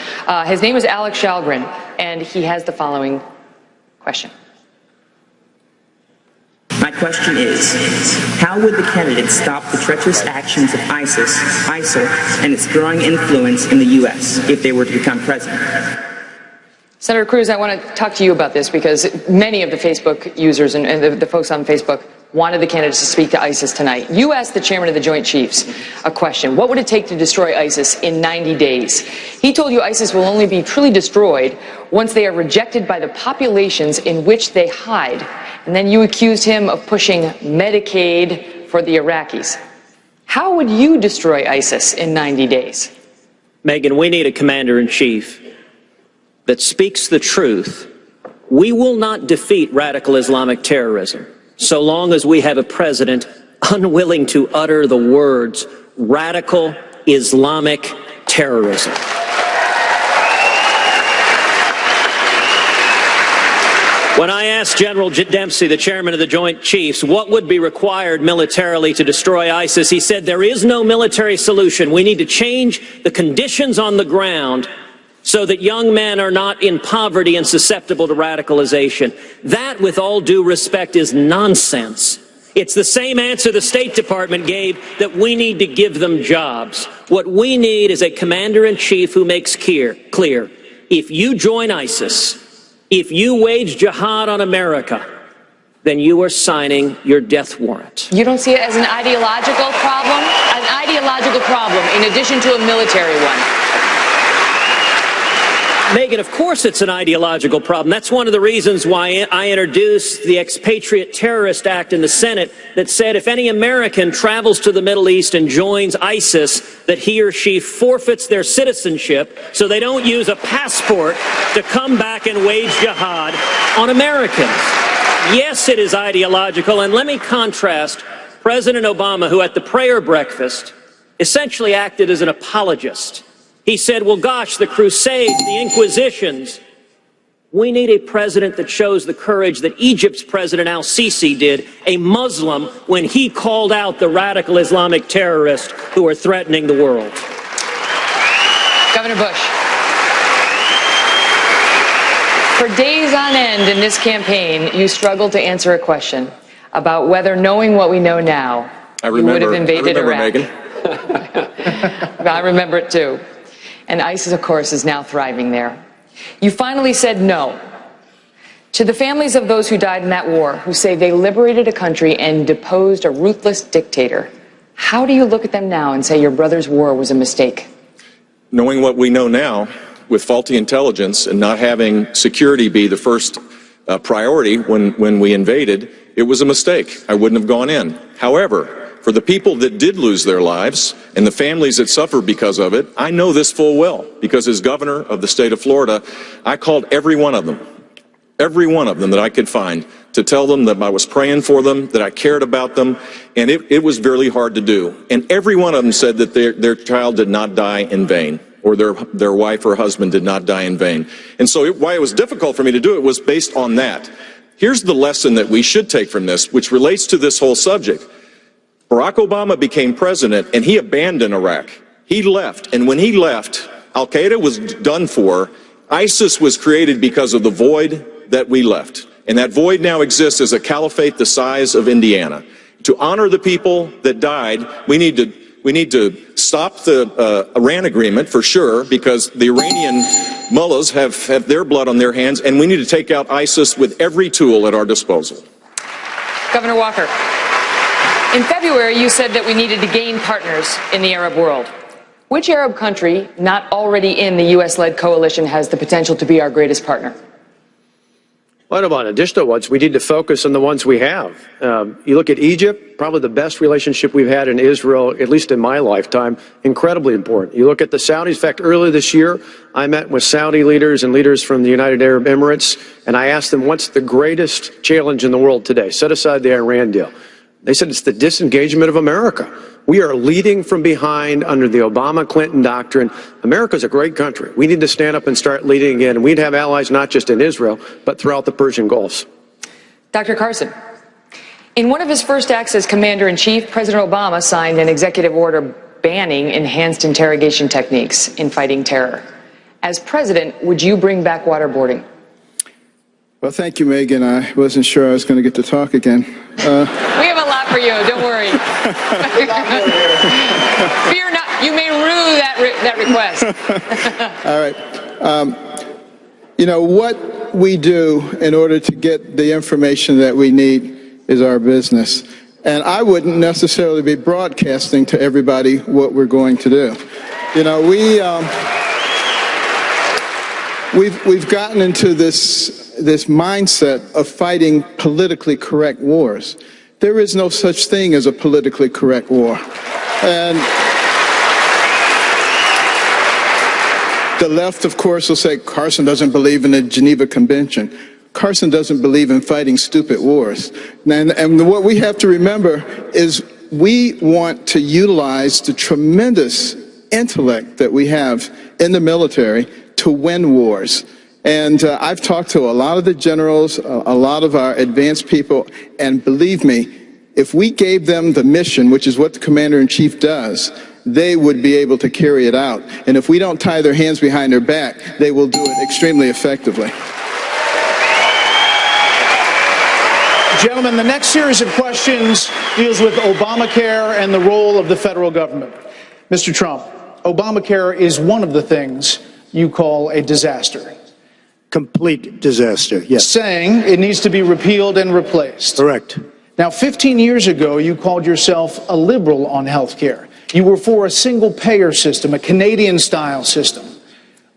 His name is Alex Shalgren, and he has the following question. My question is, how would the candidates stop the treacherous actions of ISIL, and its growing influence in the U.S. if they were to become president? Senator Cruz, I want to talk to you about this because many of the Facebook users and the folks on Facebook wanted the candidates to speak to ISIS tonight. You asked the chairman of the Joint Chiefs a question. What would it take to destroy ISIS in 90 days? He told you ISIS will only be truly destroyed once they are rejected by the populations in which they hide. And then you accused him of pushing Medicaid for the Iraqis. How would you destroy ISIS in 90 days? Megan, we need a commander-in-chief that speaks the truth. We will not defeat radical Islamic terrorism so long as we have a president unwilling to utter the words radical Islamic terrorism. When I asked General Dempsey, the chairman of the Joint Chiefs, what would be required militarily to destroy ISIS, he said there is no military solution. We need to change the conditions on the ground so that young men are not in poverty and susceptible to radicalization. That, with all due respect, is nonsense. It's the same answer the State Department gave, that we need to give them jobs. What we need is a commander-in-chief who makes clear, if you join ISIS, if you wage jihad on America, then you are signing your death warrant. You don't see it as an ideological problem? An ideological problem in addition to a military one. Megan, of course it's an ideological problem. That's one of the reasons why I introduced the Expatriate Terrorist Act in the Senate that said if any American travels to the Middle East and joins ISIS, that he or she forfeits their citizenship so they don't use a passport to come back and wage jihad on Americans. Yes, it is ideological, and let me contrast President Obama, who at the prayer breakfast essentially acted as an apologist. He said, well, gosh, the Crusades, the Inquisitions. We need a president that shows the courage that Egypt's President al-Sisi did, a Muslim, when he called out the radical Islamic terrorists who are threatening the world. Governor Bush. For days on end in this campaign, you struggled to answer a question about whether, knowing what we know now, you would have invaded Iraq. Megan. I remember it too. And ISIS, of course, is now thriving there. You finally said no. To the families of those who died in that war, who say they liberated a country and deposed a ruthless dictator, how do you look at them now and say your brother's war was a mistake? Knowing what we know now, with faulty intelligence and not having security be the first priority when we invaded, it was a mistake. I wouldn't have gone in. However, for the people that did lose their lives and the families that suffered because of it, I know this full well, because as governor of the state of Florida, I called every one of them that I could find, to tell them that I was praying for them, that I cared about them, and it was really hard to do. And every one of them said that their child did not die in vain, or their wife or husband did not die in vain. And so why it was difficult for me to do it was based on that. Here's the lesson that we should take from this, which relates to this whole subject. Barack Obama became president, and he abandoned Iraq. He left, and when he left, Al-Qaeda was done for. ISIS was created because of the void that we left. And that void now exists as a caliphate the size of Indiana. To honor the people that died, we need to stop the Iran agreement for sure, because the Iranian mullahs have their blood on their hands, and we need to take out ISIS with every tool at our disposal. Governor Walker, in February you said that we needed to gain partners in the Arab world. Which Arab country not already in the U.S.-led coalition has the potential to be our greatest partner? What about additional ones? We need to focus on the ones we have. You look at Egypt, probably the best relationship we've had in Israel, at least in my lifetime, incredibly important. You look at the Saudis. In fact, earlier this year, I met with Saudi leaders and leaders from the United Arab Emirates, and I asked them, what's the greatest challenge in the world today? Set aside the Iran deal. They said it's the disengagement of America. We are leading from behind under the Obama-Clinton doctrine. America's a great country. We need to stand up and start leading again. And we'd have allies not just in Israel, but throughout the Persian Gulf. Dr. Carson, in one of his first acts as Commander-in-Chief, President Obama signed an executive order banning enhanced interrogation techniques in fighting terror. As president, would you bring back waterboarding? Well, thank you, Megan. I wasn't sure I was going to get to talk again. We have a lot for you. Don't worry. Fear not. You may rue that request. All right. You know, what we do in order to get the information that we need is our business. And I wouldn't necessarily be broadcasting to everybody what we're going to do. You know, we've gotten into this mindset of fighting politically correct wars. There is no such thing as a politically correct war. And the left, of course, will say Carson doesn't believe in the Geneva Convention. Carson doesn't believe in fighting stupid wars. And what we have to remember is we want to utilize the tremendous intellect that we have in the military to win wars. And I've talked to a lot of the generals, a lot of our advanced people, and believe me, if we gave them the mission, which is what the Commander-in-Chief does, they would be able to carry it out. And if we don't tie their hands behind their back, they will do it extremely effectively. Gentlemen, the next series of questions deals with Obamacare and the role of the federal government. Mr. Trump, Obamacare is one of the things you call a disaster. Complete disaster, yes. Saying it needs to be repealed and replaced. Correct. Now, 15 years ago, you called yourself a liberal on health care. You were for a single-payer system, a Canadian-style system.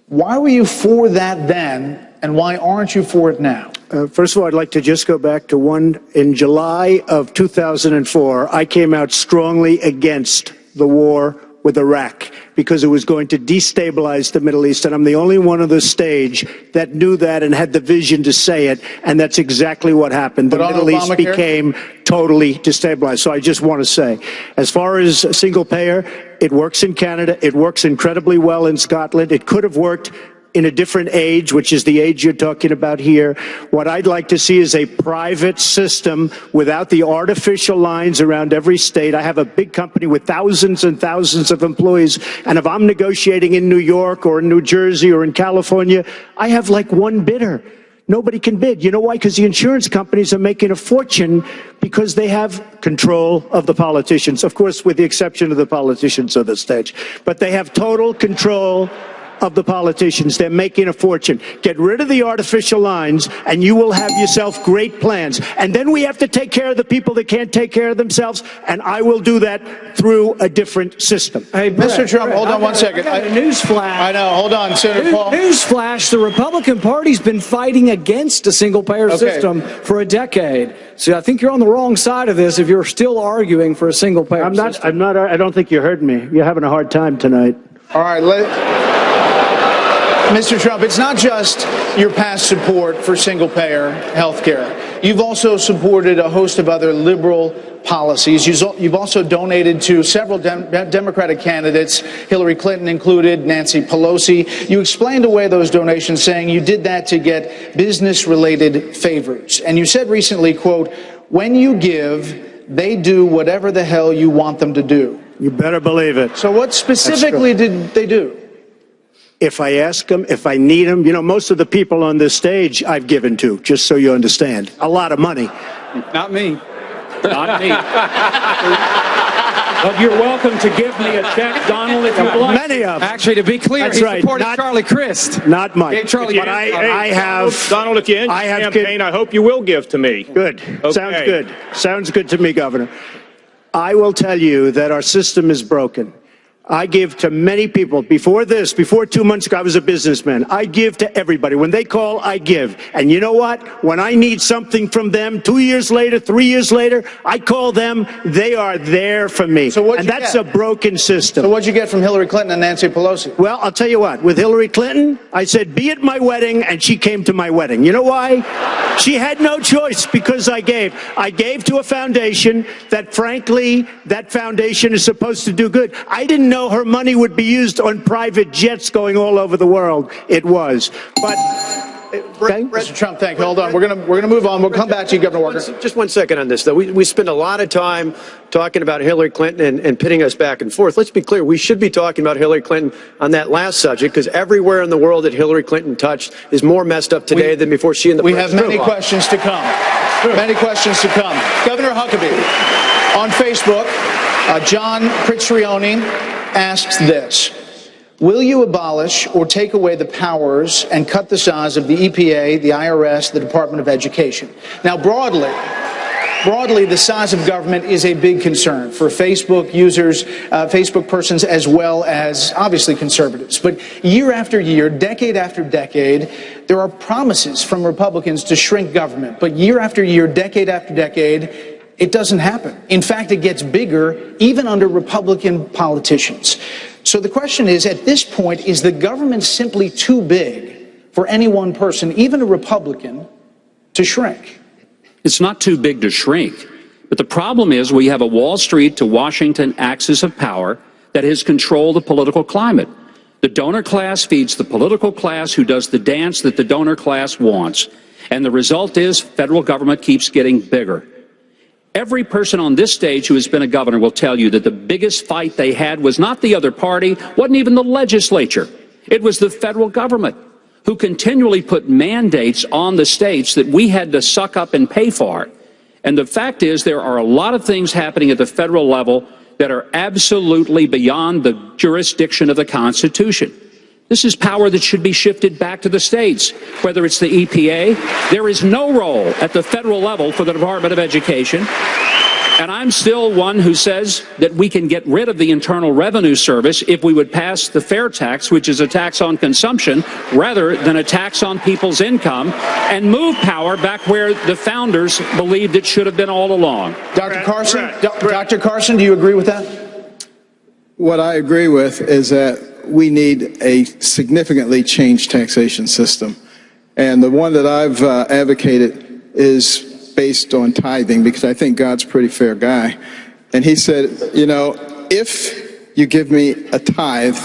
Why were you for that then, and why aren't you for it now? First of all, I'd like to just go back to in July of 2004, I came out strongly against the war with Iraq because it was going to destabilize the Middle East. And I'm the only one on the stage that knew that and had the vision to say it. And that's exactly what happened. The Middle East became totally destabilized. So I just want to say, as far as single payer, it works in Canada. It works incredibly well in Scotland. It could have worked in a different age, which is the age you're talking about here. What I'd like to see is a private system without the artificial lines around every state. I have a big company with thousands and thousands of employees, and if I'm negotiating in New York or in New Jersey or in California, I have like one bidder. Nobody can bid. You know why? Because the insurance companies are making a fortune because they have control of the politicians, of course, with the exception of the politicians on the stage. But they have total control of the politicians. They're making a fortune. Get rid of the artificial lines and you will have yourself great plans. And then we have to take care of the people that can't take care of themselves, and I will do that through a different system. Hey, Mr. Trump, hold on one second. I got a newsflash. I know, hold on, Senator Paul. Newsflash, the Republican Party's been fighting against a single-payer system for a decade. So I think you're on the wrong side of this if you're still arguing for a single-payer system. I don't think you heard me. You're having a hard time tonight. All right, Mr. Trump, it's not just your past support for single-payer health care. You've also supported a host of other liberal policies. You've also donated to several Democratic candidates, Hillary Clinton included, Nancy Pelosi. You explained away those donations, saying you did that to get business-related favors. And you said recently, quote, "When you give, they do whatever the hell you want them to do." You better believe it. So what specifically did they do? If I ask them, if I need them, you know, most of the people on this stage I've given to, just so you understand. A lot of money. Not me. Not me. But you're welcome to give me a check, Donald, if you'd like. Many of them. Actually, to be clear, That's he right. supported Charlie Crist. Not much. Charlie, but I have. Donald, if you end your campaign, I hope you will give to me. Good. Okay. Sounds good. Sounds good to me, Governor. I will tell you that our system is broken. I give to many people. Before 2 months ago, I was a businessman. I give to everybody. When they call, I give. And you know what? When I need something from them, 2 years later, 3 years later, I call them. They are there for me. So and that's a broken system. So what'd you get from Hillary Clinton and Nancy Pelosi? Well, I'll tell you what. With Hillary Clinton, I said, be at my wedding, and she came to my wedding. You know why? She had no choice because I gave. I gave to a foundation that, frankly, that foundation is supposed to do good. I didn't know her money would be used on private jets going all over the world. It was. But Mr. Trump, thank you. Hold on. We're gonna move on. We'll come back to you, Governor Walker. Just 1 second on this, though. We spend a lot of time talking about Hillary Clinton and pitting us back and forth. Let's be clear. We should be talking about Hillary Clinton on that last subject, because everywhere in the world that Hillary Clinton touched is more messed up today than before she and the We have many questions to come. Many questions to come. Governor Huckabee, on Facebook, John Pritzrioni asks this: will you abolish or take away the powers and cut the size of the EPA, the IRS, the Department of Education? Now, broadly, the size of government is a big concern for Facebook users, Facebook persons, as well as, obviously, conservatives. But year after year, decade after decade, there are promises from Republicans to shrink government. But year after year, decade after decade, it doesn't happen. In fact, it gets bigger, even under Republican politicians. So the question is, at this point, is the government simply too big for any one person, even a Republican, to shrink? It's not too big to shrink. But the problem is we have a Wall Street to Washington axis of power that has controlled the political climate. The donor class feeds the political class, who does the dance that the donor class wants. And the result is federal government keeps getting bigger. Every person on this stage who has been a governor will tell you that the biggest fight they had was not the other party, wasn't even the legislature. It was the federal government, who continually put mandates on the states that we had to suck up and pay for. And the fact is, there are a lot of things happening at the federal level that are absolutely beyond the jurisdiction of the Constitution. This is power that should be shifted back to the states, whether it's the EPA. There is no role at the federal level for the Department of Education. And I'm still one who says that we can get rid of the Internal Revenue Service if we would pass the fair tax, which is a tax on consumption, rather than a tax on people's income, and move power back where the founders believed it should have been all along. Dr. Carson, Dr. Carson, do you agree with that? What I agree with is that we need a significantly changed taxation system. And the one that I've advocated is based on tithing, because I think God's a pretty fair guy. And he said, you know, if you give me a tithe,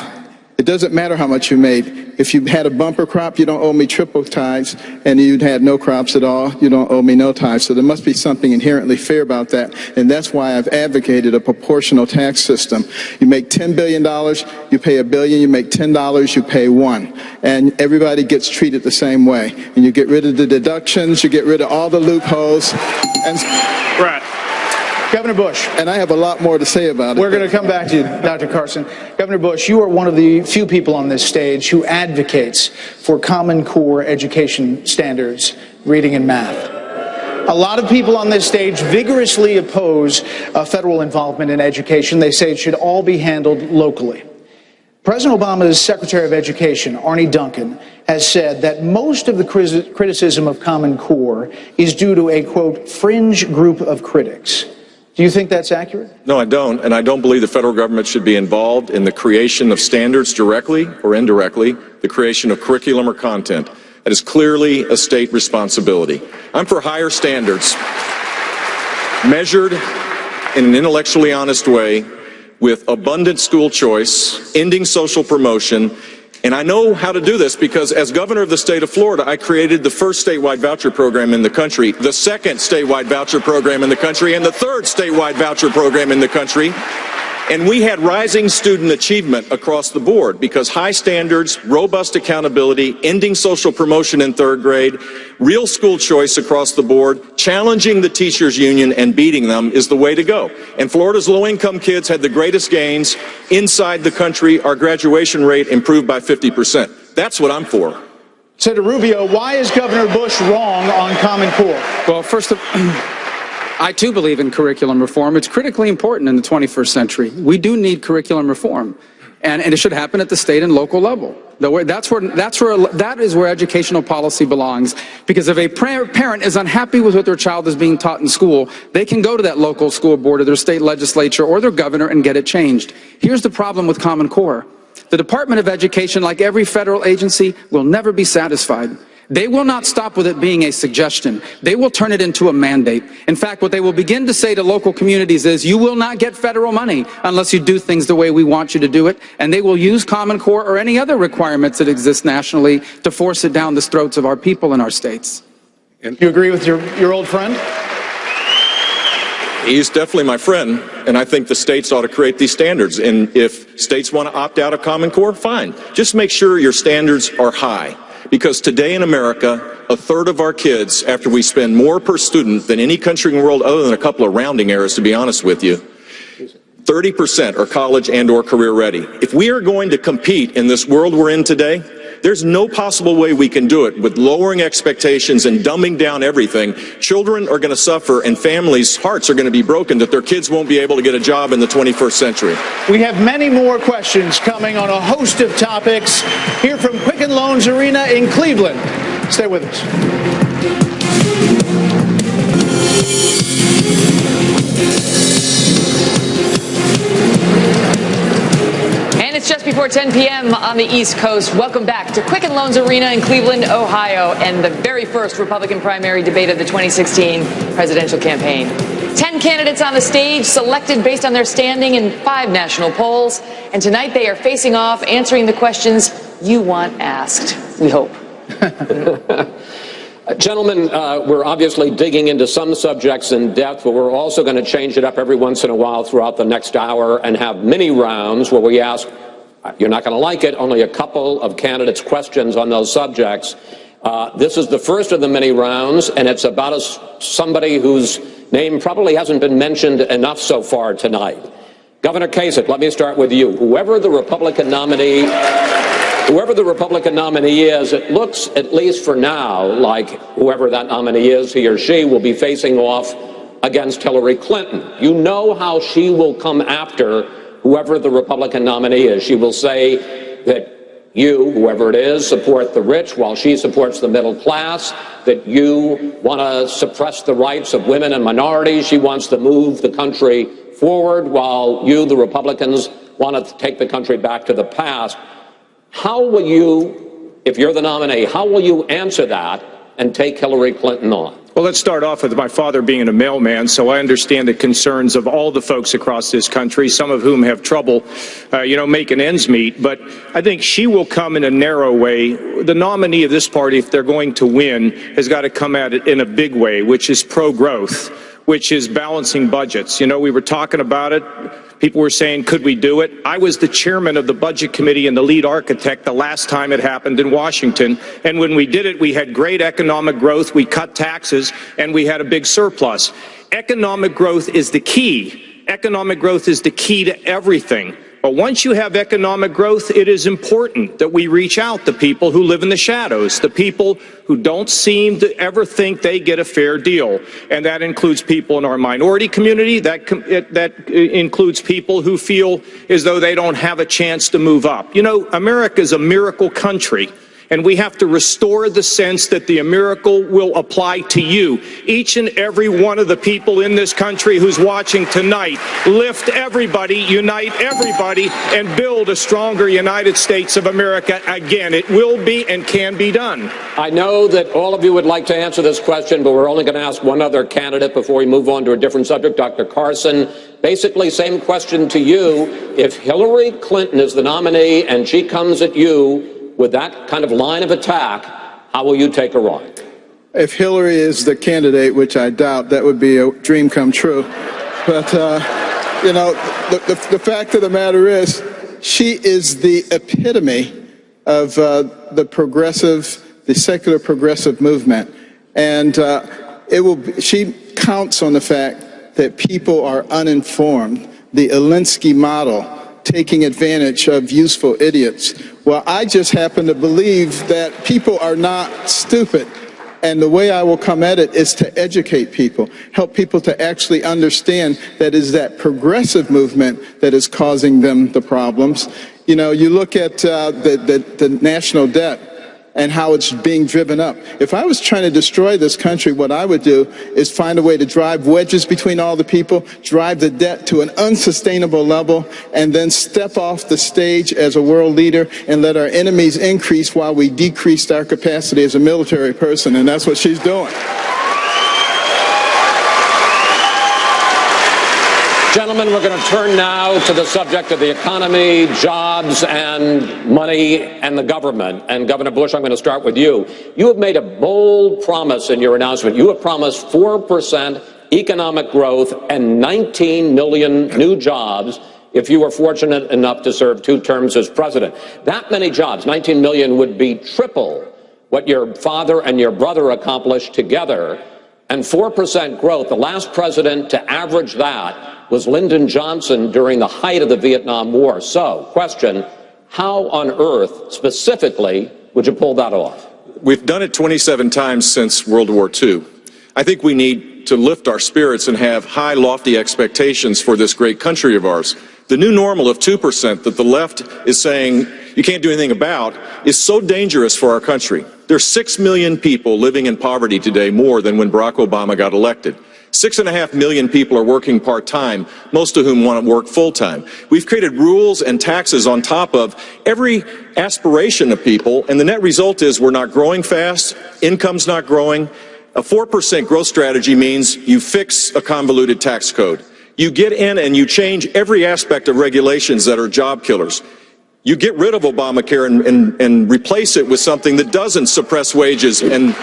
it doesn't matter how much you made. If you had a bumper crop, you don't owe me triple tithes, and you had no crops at all, you don't owe me no tithes. So there must be something inherently fair about that, and that's why I've advocated a proportional tax system. You make $10 billion, you pay $1 billion. You make $10, you pay $1, and everybody gets treated the same way. And you get rid of the deductions, you get rid of all the loopholes. And Governor Bush. And I have a lot more to say about it. We're going to come back to you, Dr. Carson. Governor Bush, you are one of the few people on this stage who advocates for Common Core education standards, reading and math. A lot of people on this stage vigorously oppose federal involvement in education. They say it should all be handled locally. President Obama's Secretary of Education, Arne Duncan, has said that most of the criticism of Common Core is due to a, quote, fringe group of critics. Do you think that's accurate? No, I don't, and I don't believe the federal government should be involved in the creation of standards directly or indirectly, the creation of curriculum or content. That is clearly a state responsibility. I'm for higher standards, measured in an intellectually honest way, with abundant school choice, ending social promotion. And I know how to do this because as governor of the state of Florida, I created the first statewide voucher program in the country, the second statewide voucher program in the country, and the third statewide voucher program in the country. And we had rising student achievement across the board because high standards, robust accountability, ending social promotion in third grade, real school choice across the board, challenging the teachers union and beating them is the way to go. And Florida's low-income kids had the greatest gains inside the country. Our graduation rate improved by 50%. That's what I'm for. Senator Rubio, why is Governor Bush wrong on Common Core? Well, first of I, too, believe in curriculum reform. It's critically important in the 21st century. We do need curriculum reform, and it should happen at the state and local level. That is where educational policy belongs, because if a parent is unhappy with what their child is being taught in school, they can go to that local school board or their state legislature or their governor and get it changed. Here's the problem with Common Core. The Department of Education, like every federal agency, will never be satisfied. They will not stop with it being a suggestion. They will turn it into a mandate. In fact, what they will begin to say to local communities is, you will not get federal money unless you do things the way we want you to do it. And they will use Common Core or any other requirements that exist nationally to force it down the throats of our people in our states. And you agree with your old friend? He's definitely my friend, and I think the states ought to create these standards. And if states want to opt out of Common Core, fine. Just make sure your standards are high. Because today in America, a third of our kids, after we spend more per student than any country in the world other than a couple of rounding errors, to be honest with you, 30% are college and or career ready. If we are going to compete in this world we're in today, there's no possible way we can do it with lowering expectations and dumbing down everything. Children are going to suffer and families' hearts are going to be broken that their kids won't be able to get a job in the 21st century. We have many more questions coming on a host of topics here from Quicken Loans Arena in Cleveland. Stay with us. It's just before 10 p.m. on the East Coast. Welcome back to Quicken Loans Arena in Cleveland, Ohio, and the very first Republican primary debate of the 2016 presidential campaign. 10 candidates on the stage, selected based on their standing in 5 national polls. And tonight they are facing off, answering the questions you want asked, we hope. Gentlemen, we're obviously digging into some subjects in depth, but we're also going to change it up every once in a while throughout the next hour and have mini rounds where we ask, you're not going to like it, only a couple of candidates' questions on those subjects. This is the first of the mini rounds, and it's about somebody whose name probably hasn't been mentioned enough so far tonight. Governor Kasich, let me start with you. Whoever the Republican nominee is, it looks, at least for now, like whoever that nominee is, he or she will be facing off against Hillary Clinton. You know how she will come after whoever the Republican nominee is. She will say that you, whoever it is, support the rich while she supports the middle class, that you want to suppress the rights of women and minorities. She wants to move the country forward while you, the Republicans, want to take the country back to the past. How will you, if you're the nominee, how will you answer that and take Hillary Clinton on? Well, let's start off with my father being a mailman, so I understand the concerns of all the folks across this country, some of whom have trouble, making ends meet. But I think she will come in a narrow way. The nominee of this party, if they're going to win, has got to come at it in a big way, which is pro-growth, which is balancing budgets. You know, we were talking about it. People were saying, could we do it? I was the chairman of the budget committee and the lead architect the last time it happened in Washington. And when we did it, we had great economic growth, we cut taxes, and we had a big surplus. Economic growth is the key. Economic growth is the key to everything. But once you have economic growth, it is important that we reach out to people who live in the shadows, the people who don't seem to ever think they get a fair deal. And that includes people in our minority community. That includes people who feel as though they don't have a chance to move up. You know, America is a miracle country. And we have to restore the sense that the miracle will apply to you. Each and every one of the people in this country who's watching tonight, lift everybody, unite everybody, and build a stronger United States of America again. It will be and can be done. I know that all of you would like to answer this question, but we're only going to ask one other candidate before we move on to a different subject. Dr. Carson, basically same question to you. If Hillary Clinton is the nominee and she comes at you with that kind of line of attack, how will you take her on? If Hillary is the candidate, which I doubt, that would be a dream come true. But, the fact of the matter is, she is the epitome of the secular progressive movement. And she counts on the fact that people are uninformed, the Alinsky model, taking advantage of useful idiots. Well, I just happen to believe that people are not stupid. And the way I will come at it is to educate people, help people to actually understand that is that progressive movement that is causing them the problems. You know, you look at the national debt and how it's being driven up. If I was trying to destroy this country, what I would do is find a way to drive wedges between all the people, drive the debt to an unsustainable level, and then step off the stage as a world leader and let our enemies increase while we decreased our capacity as a military person, and that's what she's doing. Gentlemen, we're going to turn now to the subject of the economy, jobs, and money and the government. And Governor Bush, I'm going to start with you. You have made a bold promise in your announcement. You have promised 4% economic growth and 19 million new jobs if you were fortunate enough to serve 2 terms as president. That many jobs, 19 million, would be triple what your father and your brother accomplished together. And 4% growth, the last president to average that was Lyndon Johnson during the height of the Vietnam War. So, question, how on earth, specifically, would you pull that off? We've done it 27 times since World War II. I think we need to lift our spirits and have high, lofty expectations for this great country of ours. The new normal of 2% that the left is saying you can't do anything about is so dangerous for our country. There's 6 million people living in poverty today, more than when Barack Obama got elected. 6.5 million people are working part-time, most of whom want to work full-time. We've created rules and taxes on top of every aspiration of people, and the net result is we're not growing fast, income's not growing. A 4% growth strategy means you fix a convoluted tax code. You get in and you change every aspect of regulations that are job killers. You get rid of Obamacare and replace it with something that doesn't suppress wages and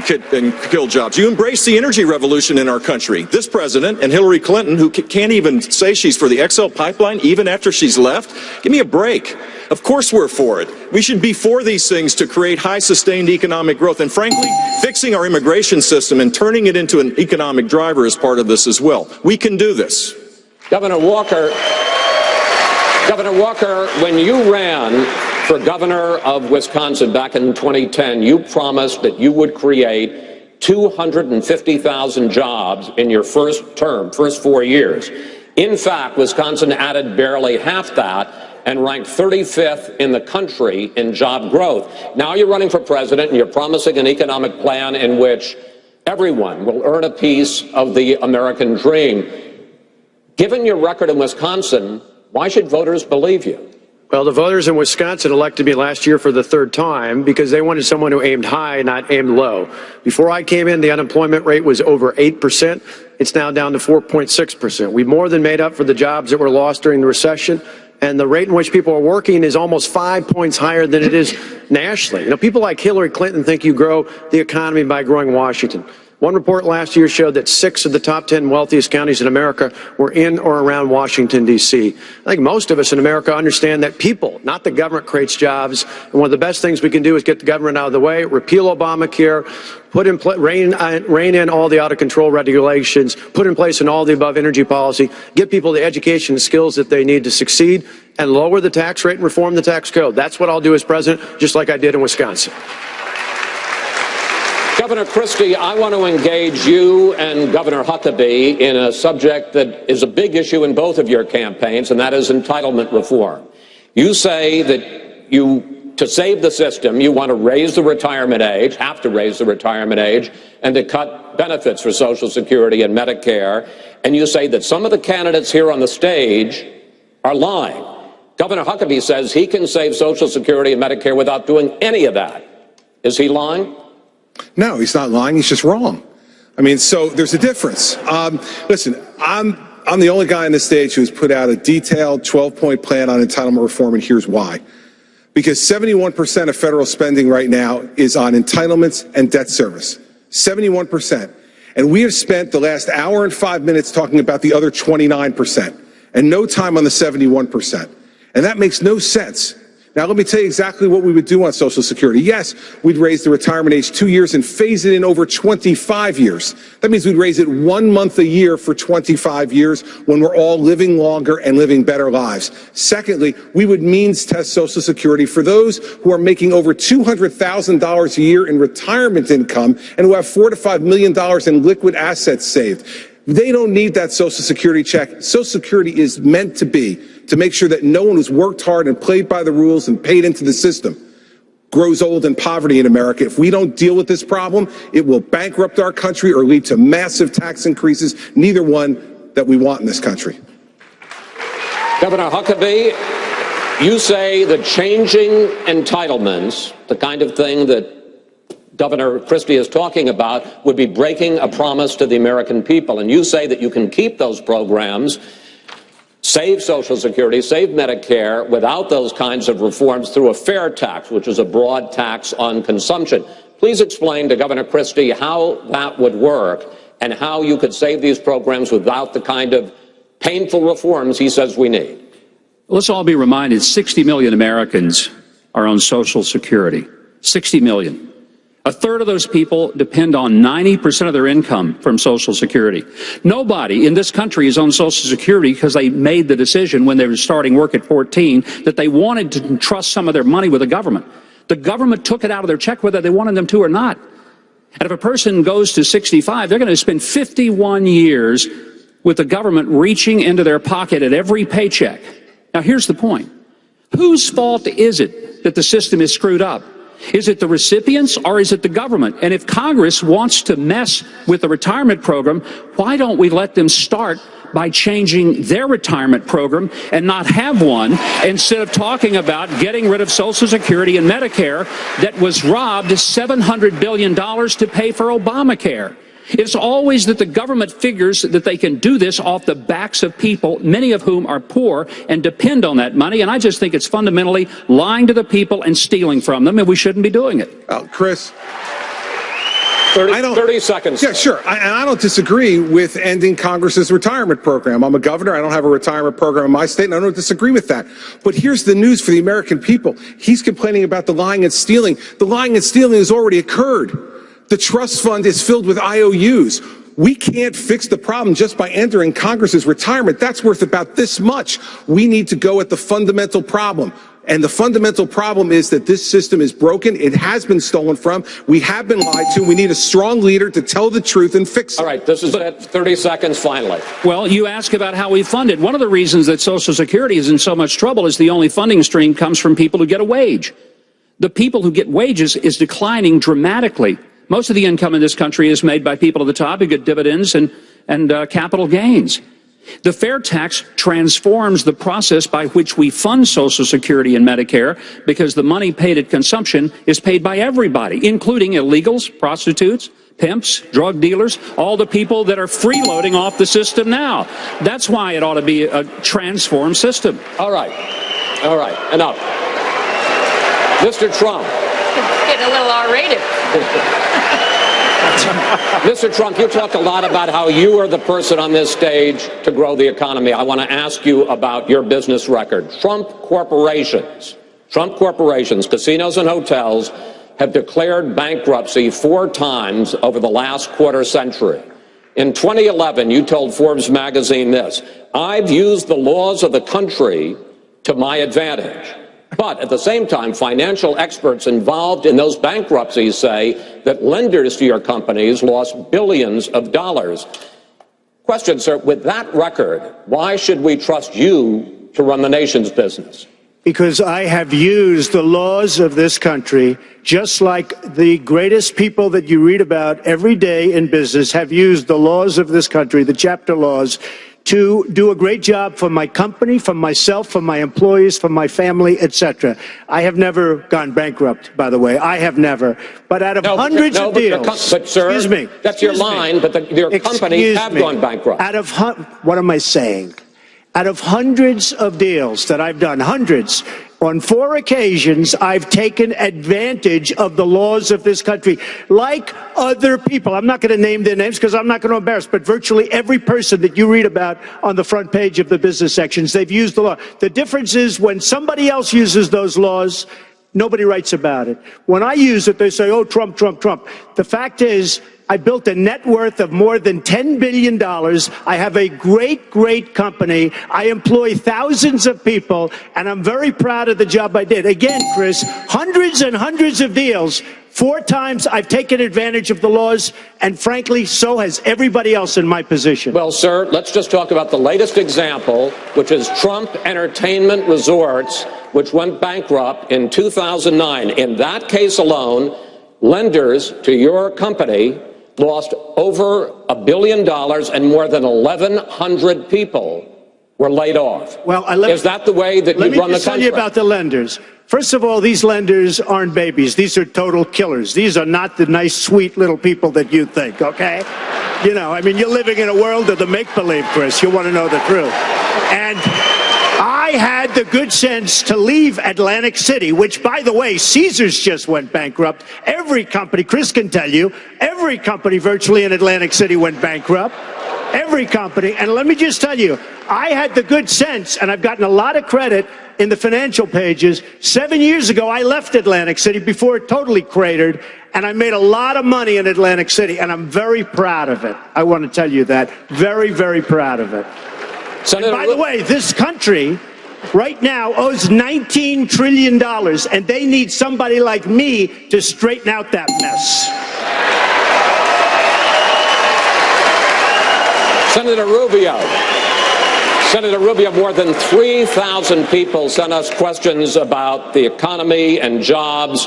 kill jobs. You embrace the energy revolution in our country. This president and Hillary Clinton, who can't even say she's for the XL pipeline even after she's left, give me a break. Of course we're for it. We should be for these things to create high sustained economic growth. And frankly, fixing our immigration system and turning it into an economic driver is part of this as well. We can do this. Governor Walker, when you ran for governor of Wisconsin back in 2010, you promised that you would create 250,000 jobs in your first term, first 4 years. In fact, Wisconsin added barely half that and ranked 35th in the country in job growth. Now you're running for president and you're promising an economic plan in which everyone will earn a piece of the American dream. Given your record in Wisconsin, why should voters believe you? Well, the voters in Wisconsin elected me last year for the third time because they wanted someone who aimed high, not aimed low. Before I came in, the unemployment rate was over 8%. It's now down to 4.6%. We've more than made up for the jobs that were lost during the recession. And the rate in which people are working is almost 5 points higher than it is nationally. You know, people like Hillary Clinton think you grow the economy by growing Washington. One report last year showed that 6 of the top 10 wealthiest counties in America were in or around Washington, D.C. I think most of us in America understand that people, not the government, creates jobs. And one of the best things we can do is get the government out of the way, repeal Obamacare, rein in all the out-of-control regulations, put in place an all-the-above energy policy, give people the education and skills that they need to succeed, and lower the tax rate and reform the tax code. That's what I'll do as president, just like I did in Wisconsin. Governor Christie, I want to engage you and Governor Huckabee in a subject that is a big issue in both of your campaigns, and that is entitlement reform. You say that to save the system, you want to raise the retirement age, have to raise the retirement age, and to cut benefits for Social Security and Medicare. And you say that some of the candidates here on the stage are lying. Governor Huckabee says he can save Social Security and Medicare without doing any of that. Is he lying? No, he's not lying. He's just wrong. I mean, so there's a difference. Listen, I'm the only guy on the stage who's put out a detailed 12-point plan on entitlement reform, and here's why. Because 71% of federal spending right now is on entitlements and debt service. 71%. And we have spent the last hour and 5 minutes talking about the other 29%, and no time on the 71%. And that makes no sense. Now, let me tell you exactly what we would do on Social Security. Yes, we'd raise the retirement age 2 years and phase it in over 25 years. That means we'd raise it 1 month a year for 25 years when we're all living longer and living better lives. Secondly, we would means test Social Security for those who are making over $200,000 a year in retirement income and who have $4 to $5 million in liquid assets saved. They don't need that Social Security check. Social Security is meant to be to make sure that no one who's worked hard and played by the rules and paid into the system grows old in poverty in America. If we don't deal with this problem, it will bankrupt our country or lead to massive tax increases, neither one that we want in this country. Governor Huckabee, you say that changing entitlements, the kind of thing that Governor Christie is talking about, would be breaking a promise to the American people. And you say that you can keep those programs, save Social Security, save Medicare, without those kinds of reforms through a fair tax, which is a broad tax on consumption. Please explain to Governor Christie how that would work and how you could save these programs without the kind of painful reforms he says we need. Let's all be reminded 60 million Americans are on Social Security. 60 million. A third of those people depend on 90% of their income from Social Security. Nobody in this country is on Social Security because they made the decision when they were starting work at 14 that they wanted to entrust some of their money with the government. The government took it out of their check whether they wanted them to or not. And if a person goes to 65, they're going to spend 51 years with the government reaching into their pocket at every paycheck. Now, here's the point. Whose fault is it that the system is screwed up? Is it the recipients or is it the government? And if Congress wants to mess with the retirement program, why don't we let them start by changing their retirement program and not have one, instead of talking about getting rid of Social Security and Medicare that was robbed $700 billion to pay for Obamacare? It's always that the government figures that they can do this off the backs of people, many of whom are poor and depend on that money. And I just think it's fundamentally lying to the people and stealing from them, and we shouldn't be doing it. Well, Chris, 30 seconds. Yeah, sure. I don't disagree with ending Congress's retirement program. I'm a governor. I don't have a retirement program in my state, and I don't disagree with that. But here's the news for the American people. He's complaining about the lying and stealing. The lying and stealing has already occurred. The trust fund is filled with IOUs. We can't fix the problem just by entering Congress's retirement. That's worth about this much. We need to go at the fundamental problem. And the fundamental problem is that this system is broken. It has been stolen from. We have been lied to. We need a strong leader to tell the truth and fix it. All right, this is it. 30 seconds finally. Well, you ask about how we fund it. One of the reasons that Social Security is in so much trouble is the only funding stream comes from people who get a wage. The people who get wages is declining dramatically. Most of the income in this country is made by people at the top who get dividends and capital gains. The fair tax transforms the process by which we fund Social Security and Medicare because the money paid at consumption is paid by everybody, including illegals, prostitutes, pimps, drug dealers, all the people that are freeloading off the system now. That's why it ought to be a transformed system. All right, enough. Mr. Trump. It's getting a little R-rated. Mr. Trump, you talk a lot about how you are the person on this stage to grow the economy. I want to ask you about your business record. Trump corporations, casinos and hotels have declared bankruptcy 4 times over the last quarter century. In 2011, you told Forbes magazine this: "I've used the laws of the country to my advantage." But at the same time, financial experts involved in those bankruptcies say that lenders to your companies lost billions of dollars. Question, sir, with that record, why should we trust you to run the nation's business? Because I have used the laws of this country, just like the greatest people that you read about every day in business have used the laws of this country, the chapter laws, to do a great job for my company, for myself, for my employees, for my family, etc. I have never gone bankrupt, by the way. I have never. But out of hundreds of deals, but sir, excuse me, that's your line, but your companies have gone bankrupt. Out of what am I saying? Out of hundreds of deals that I've done, hundreds, on 4 occasions, I've taken advantage of the laws of this country, like other people. I'm not going to name their names because I'm not going to embarrass, but virtually every person that you read about on the front page of the business sections, they've used the law. The difference is when somebody else uses those laws, nobody writes about it. When I use it, they say, oh, Trump, Trump, Trump. The fact is, I built a net worth of more than $10 billion. I have a great, great company. I employ thousands of people, and I'm very proud of the job I did. Again, Chris, hundreds and hundreds of deals. 4 times I've taken advantage of the laws, and frankly, so has everybody else in my position. Well, sir, let's just talk about the latest example, which is Trump Entertainment Resorts, which went bankrupt in 2009. In that case alone, lenders to your company lost over $1 billion and more than 1,100 people were laid off. Well, is that the way that you run the country? Let me just tell you about the lenders. First of all, these lenders aren't babies. These are total killers. These are not the nice, sweet little people that you think, okay? You know, I mean, you're living in a world of the make-believe, Chris. You want to know the truth. And I had the good sense to leave Atlantic City, which, by the way, Caesars just went bankrupt. Every company, Chris can tell you, every company virtually in Atlantic City went bankrupt. Every company. And let me just tell you, I had the good sense, and I've gotten a lot of credit in the financial pages. 7 years ago, I left Atlantic City before it totally cratered, and I made a lot of money in Atlantic City, and I'm very proud of it. I want to tell you that. Very, very proud of it. And by the way, this country right now owes $19 trillion, and they need somebody like me to straighten out that mess. Senator Rubio, more than 3,000 people sent us questions about the economy and jobs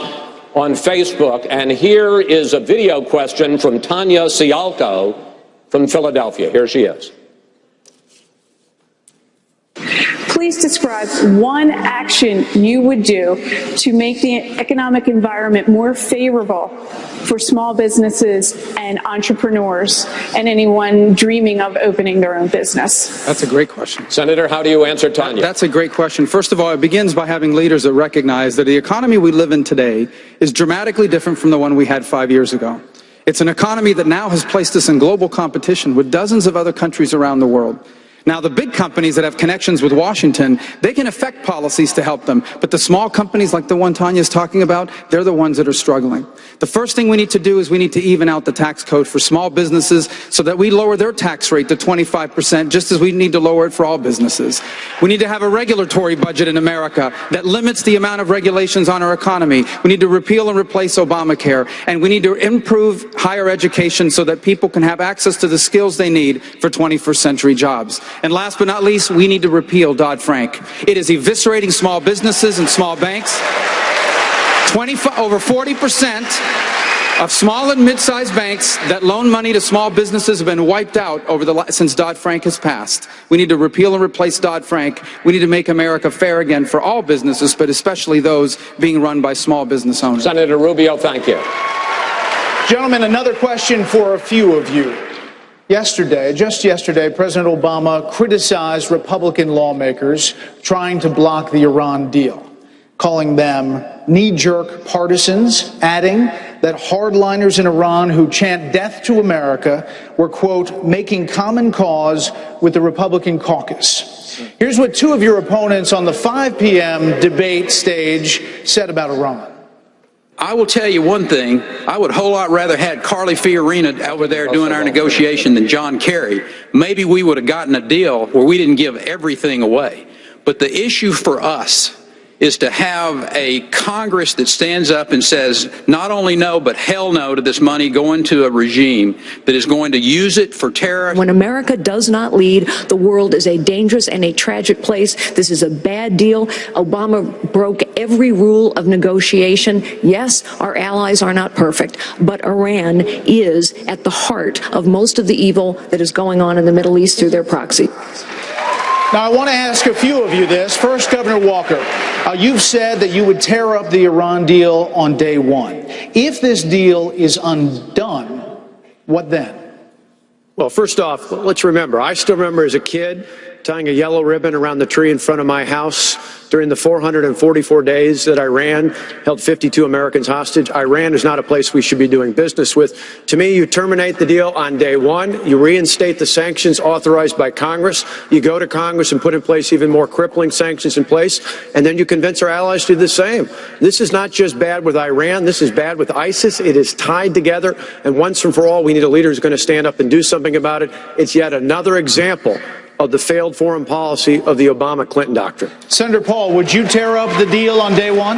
on Facebook. And here is a video question from Tanya Sialko from Philadelphia. Here she is. Please describe one action you would do to make the economic environment more favorable for small businesses and entrepreneurs and anyone dreaming of opening their own business. That's a great question. Senator, how do you answer Tanya? That's a great question. First of all, it begins by having leaders that recognize that the economy we live in today is dramatically different from the one we had 5 years ago. It's an economy that now has placed us in global competition with dozens of other countries around the world. Now, the big companies that have connections with Washington, they can affect policies to help them. But the small companies like the one Tanya's talking about, they're the ones that are struggling. The first thing we need to do is we need to even out the tax code for small businesses so that we lower their tax rate to 25%, just as we need to lower it for all businesses. We need to have a regulatory budget in America that limits the amount of regulations on our economy. We need to repeal and replace Obamacare. And we need to improve higher education so that people can have access to the skills they need for 21st century jobs. And last but not least, we need to repeal Dodd-Frank. It is eviscerating small businesses and small banks. Over 40% of small and mid-sized banks that loan money to small businesses have been wiped out since Dodd-Frank has passed. We need to repeal and replace Dodd-Frank. We need to make America fair again for all businesses, but especially those being run by small business owners. Senator Rubio, thank you. Gentlemen, another question for a few of you. Just yesterday, President Obama criticized Republican lawmakers trying to block the Iran deal, calling them knee-jerk partisans, adding that hardliners in Iran who chant death to America were, quote, making common cause with the Republican caucus. Here's what two of your opponents on the 5 p.m. debate stage said about Iran. I will tell you one thing, I would a whole lot rather had Carly Fiorina over there doing our negotiation than John Kerry. Maybe we would have gotten a deal where we didn't give everything away. But the issue for us is to have a Congress that stands up and says not only no, but hell no to this money going to a regime that is going to use it for terror. When America does not lead, the world is a dangerous and a tragic place. This is a bad deal. Obama broke every rule of negotiation. Yes, our allies are not perfect, but Iran is at the heart of most of the evil that is going on in the Middle East through their proxy. Now, I want to ask a few of you this. First, Governor Walker, you've said that you would tear up the Iran deal on day one. If this deal is undone, what then? Well, first off, let's remember, I still remember as a kid tying a yellow ribbon around the tree in front of my house during the 444 days that Iran held 52 Americans hostage. Iran is not a place we should be doing business with. To me, you terminate the deal on day one. You reinstate the sanctions authorized by Congress. You go to Congress and put in place even more crippling sanctions in place, and then you convince our allies to do the same. This is not just bad with Iran. This is bad with ISIS. It is tied together, and once and for all, we need a leader who's going to stand up and do something about it. It's yet another example of the failed foreign policy of the Obama-Clinton doctrine. Senator Paul, would you tear up the deal on day one?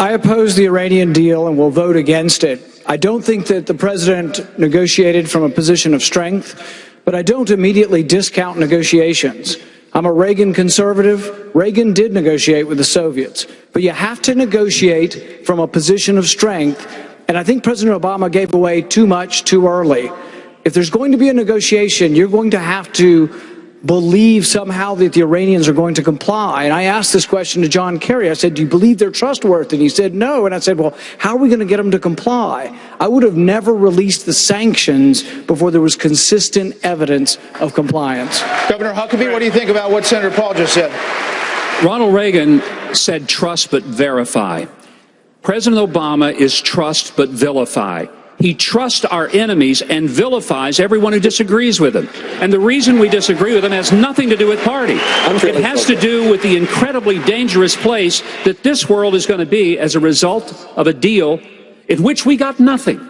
I oppose the Iranian deal and will vote against it. I don't think that the president negotiated from a position of strength, but I don't immediately discount negotiations. I'm a Reagan conservative. Reagan did negotiate with the Soviets, but you have to negotiate from a position of strength, and I think President Obama gave away too much too early. If there's going to be a negotiation, you're going to have to believe somehow that the Iranians are going to comply. And I asked this question to John Kerry. I said, do you believe they're trustworthy? And he said, no. And I said, well, how are we going to get them to comply? I would have never released the sanctions before there was consistent evidence of compliance. Governor Huckabee, what do you think about what Senator Paul just said? Ronald Reagan said trust but verify. President Obama is trust but vilify. He trusts our enemies and vilifies everyone who disagrees with him. And the reason we disagree with him has nothing to do with party. It has to do with the incredibly dangerous place that this world is going to be as a result of a deal in which we got nothing.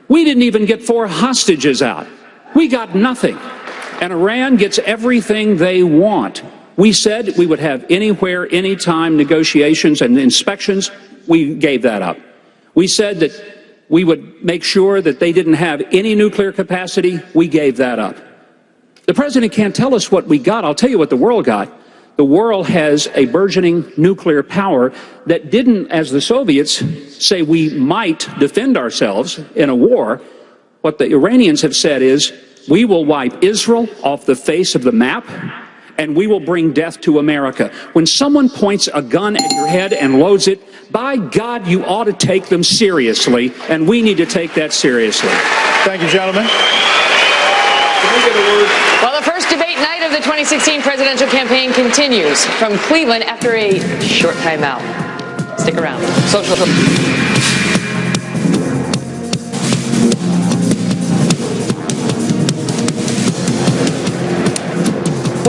We didn't even get 4 hostages out. We got nothing. And Iran gets everything they want. We said we would have anywhere, anytime negotiations and inspections. We gave that up. We said that we would make sure that they didn't have any nuclear capacity. We gave that up. The president can't tell us what we got. I'll tell you what the world got. The world has a burgeoning nuclear power that didn't, as the Soviets say, we might defend ourselves in a war. What the Iranians have said is, we will wipe Israel off the face of the map, and we will bring death to America. When someone points a gun at your head and loads it, by God, you ought to take them seriously, and we need to take that seriously. Thank you, gentlemen. Well, the first debate night of the 2016 presidential campaign continues from Cleveland after a short time out. Stick around. Social.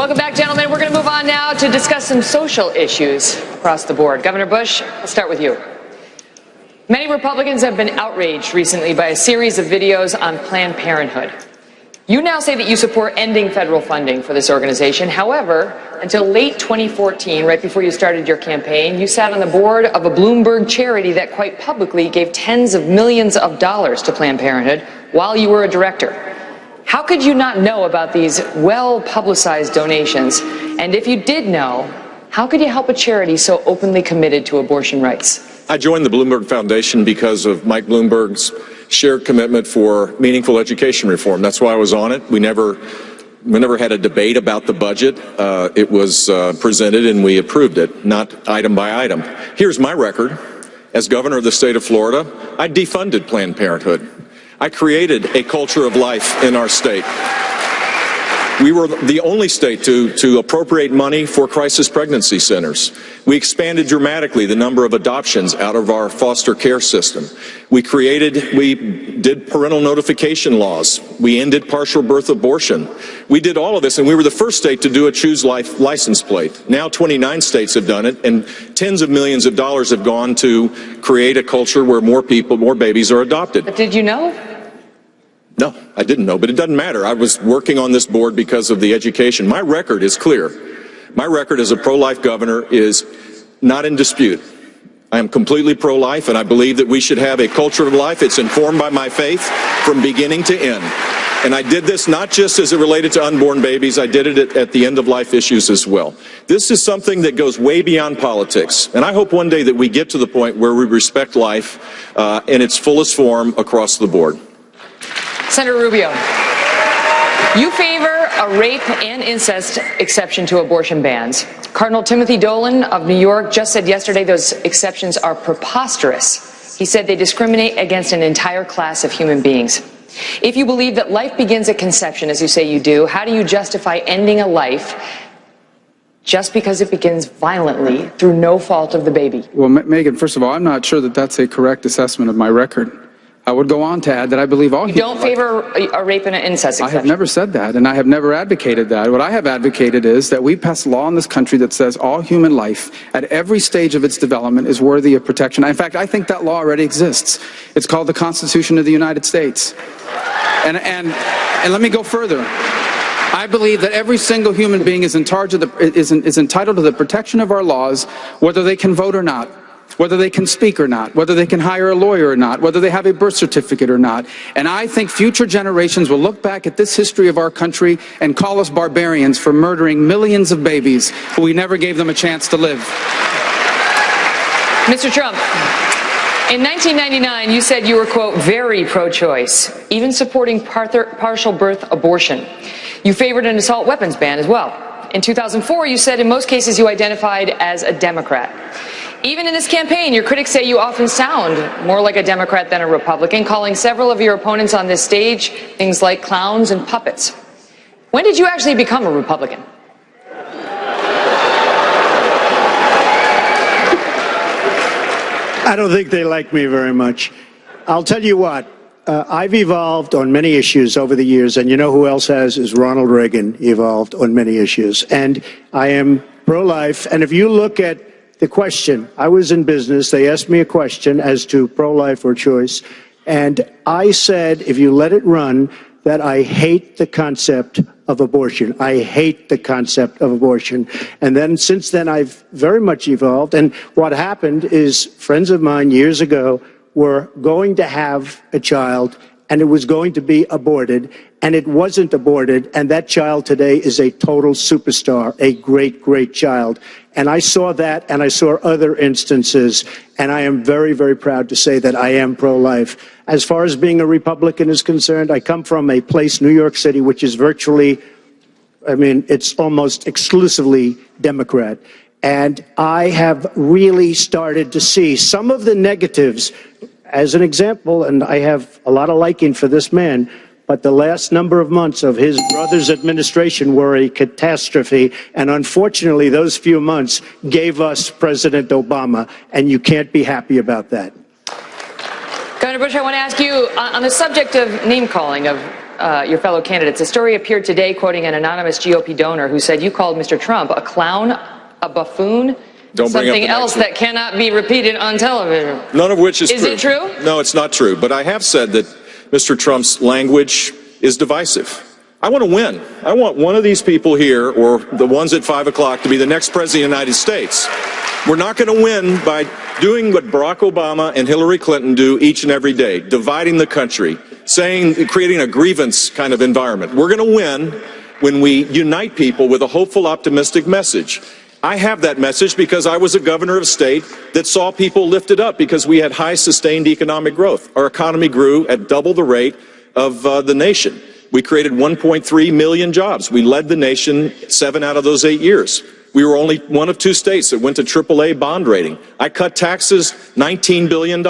Welcome back, gentlemen. We're going to move on now to discuss some social issues across the board. Governor Bush, I'll start with you. Many Republicans have been outraged recently by a series of videos on Planned Parenthood. You now say that you support ending federal funding for this organization. However, until late 2014, right before you started your campaign, you sat on the board of a Bloomberg charity that quite publicly gave tens of millions of dollars to Planned Parenthood while you were a director. How could you not know about these well-publicized donations? And if you did know, how could you help a charity so openly committed to abortion rights? I joined the Bloomberg Foundation because of Mike Bloomberg's shared commitment for meaningful education reform. That's why I was on it. We never had a debate about the budget. It was presented and we approved it, not item by item. Here's my record. As governor of the state of Florida, I defunded Planned Parenthood. I created a culture of life in our state. We were the only state to appropriate money for crisis pregnancy centers. We expanded dramatically the number of adoptions out of our foster care system. We did parental notification laws. We ended partial birth abortion. We did all of this, and we were the first state to do a Choose Life license plate. Now 29 states have done it, and tens of millions of dollars have gone to create a culture where more babies are adopted. But did you know? No, I didn't know, but it doesn't matter. I was working on this board because of the education. My record is clear. My record as a pro-life governor is not in dispute. I am completely pro-life, and I believe that we should have a culture of life. It's informed by my faith from beginning to end. And I did this not just as it related to unborn babies. I did it at the end-of-life issues as well. This is something that goes way beyond politics. And I hope one day that we get to the point where we respect life in its fullest form across the board. Senator Rubio, you favor a rape and incest exception to abortion bans. Cardinal Timothy Dolan of New York just said yesterday those exceptions are preposterous. He said they discriminate against an entire class of human beings. If you believe that life begins at conception, as you say you do, how do you justify ending a life just because it begins violently through no fault of the baby? Well, Megan, first of all, I'm not sure that that's a correct assessment of my record. I would go on to add that I believe all You don't favor a rape and an incest exception? I have never said that, and I have never advocated that. What I have advocated is that we pass law in this country that says all human life at every stage of its development is worthy of protection. In fact, I think that law already exists. It's called the Constitution of the United States. And let me go further. I believe that every single human being is entitled to the protection of our laws, whether they can vote or not, whether they can speak or not, whether they can hire a lawyer or not, whether they have a birth certificate or not. And I think future generations will look back at this history of our country and call us barbarians for murdering millions of babies who we never gave them a chance to live. Mr. Trump, in 1999, you said you were, quote, very pro-choice, even supporting partial birth abortion. You favored an assault weapons ban as well. In 2004, you said in most cases you identified as a Democrat. Even in this campaign, your critics say you often sound more like a Democrat than a Republican, calling several of your opponents on this stage things like clowns and puppets. When did you actually become a Republican? I don't think they like me very much. I'll tell you what, I've evolved on many issues over the years, and you know who else has is Ronald Reagan evolved on many issues. And I am pro-life, and if you look at the question, I was in business, they asked me a question as to pro-life or choice, and I said, if you let it run, that I hate the concept of abortion. I hate the concept of abortion. And then since then, I've very much evolved. And what happened is friends of mine years ago were going to have a child, and it was going to be aborted, and it wasn't aborted, and that child today is a total superstar, a great, great child. And I saw that, and I saw other instances, and I am very, very proud to say that I am pro-life. As far as being a Republican is concerned, I come from a place, New York City, which is virtually, I mean, it's almost exclusively Democrat. And I have really started to see some of the negatives. As an example, and I have a lot of liking for this man, but the last number of months of his brother's administration were a catastrophe. And unfortunately, those few months gave us President Obama, and you can't be happy about that. Governor Bush, I want to ask you, on the subject of name-calling of your fellow candidates. A story appeared today quoting an anonymous GOP donor who said you called Mr. Trump a clown, a buffoon, something else that cannot be repeated on television. None of which is true. Is it true? No, it's not true. But I have said that Mr. Trump's language is divisive. I want to win. I want one of these people here, or the ones at 5 o'clock, to be the next president of the United States. We're not going to win by doing what Barack Obama and Hillary Clinton do each and every day, dividing the country, creating a grievance kind of environment. We're going to win when we unite people with a hopeful, optimistic message. I have that message because I was a governor of a state that saw people lifted up because we had high sustained economic growth. Our economy grew at double the rate of the nation. We created 1.3 million jobs. We led the nation 7 out of those 8 years. We were only one of 2 states that went to AAA bond rating. I cut taxes $19 billion.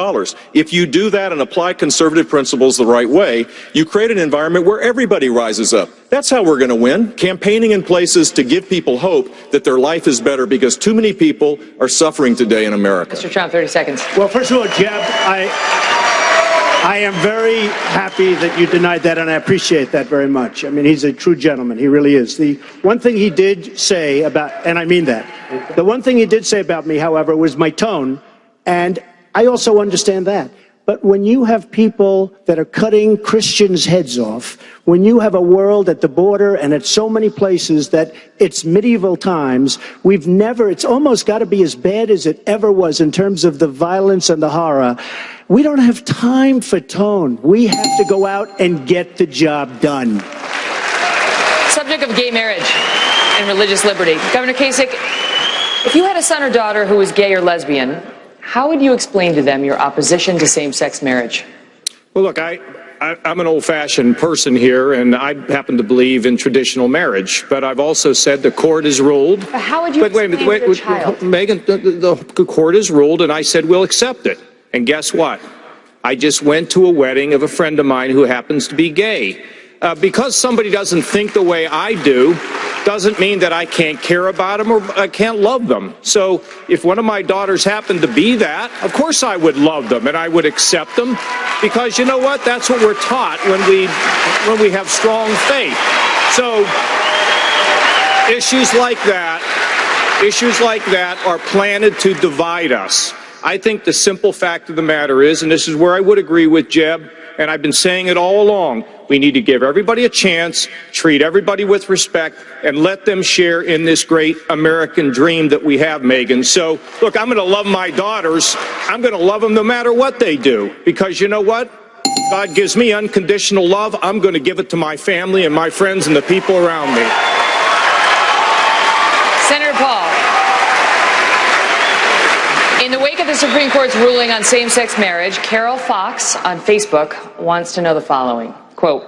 If you do that and apply conservative principles the right way, you create an environment where everybody rises up. That's how we're going to win. Campaigning in places to give people hope that their life is better because too many people are suffering today in America. Mr. Trump, 30 seconds. Well, first of all, Jeb, I am very happy that you denied that, and I appreciate that very much. I mean, he's a true gentleman. He really is. The one thing he did say about, and I mean that, the one thing he did say about me, however, was my tone, and I also understand that. But when you have people that are cutting Christians' heads off, when you have a world at the border and at so many places that it's medieval times, it's almost got to be as bad as it ever was in terms of the violence and the horror. We don't have time for tone. We have to go out and get the job done. Subject of gay marriage and religious liberty. Governor Kasich, if you had a son or daughter who was gay or lesbian, how would you explain to them your opposition to same-sex marriage? Well, look, I'm an old-fashioned person here, and I happen to believe in traditional marriage. But I've also said the court has ruled. But how would you explain to your child? Megan, the court has ruled, and I said we'll accept it. And guess what? I just went to a wedding of a friend of mine who happens to be gay. Because somebody doesn't think the way I do, doesn't mean that I can't care about them or I can't love them. So if one of my daughters happened to be that, of course I would love them and I would accept them, because you know what? That's what we're taught when we have strong faith. So issues like that are planted to divide us. I think the simple fact of the matter is, and this is where I would agree with Jeb, and I've been saying it all along, we need to give everybody a chance, treat everybody with respect, and let them share in this great American dream that we have, Megan. So, look, I'm going to love my daughters. I'm going to love them no matter what they do, because you know what? God gives me unconditional love. I'm going to give it to my family and my friends and the people around me. Senator Paul. In the wake of the Supreme Court's ruling on same-sex marriage, Carol Fox on Facebook wants to know the following. Quote,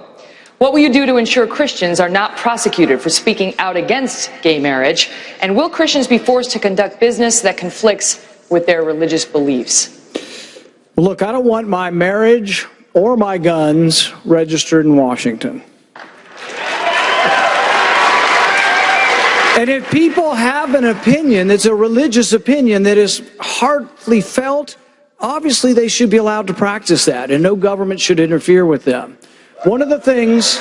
what will you do to ensure Christians are not prosecuted for speaking out against gay marriage? And will Christians be forced to conduct business that conflicts with their religious beliefs? Look, I don't want my marriage or my guns registered in Washington. And if people have an opinion that's a religious opinion that is heartily felt, obviously they should be allowed to practice that, and no government should interfere with them. One of the things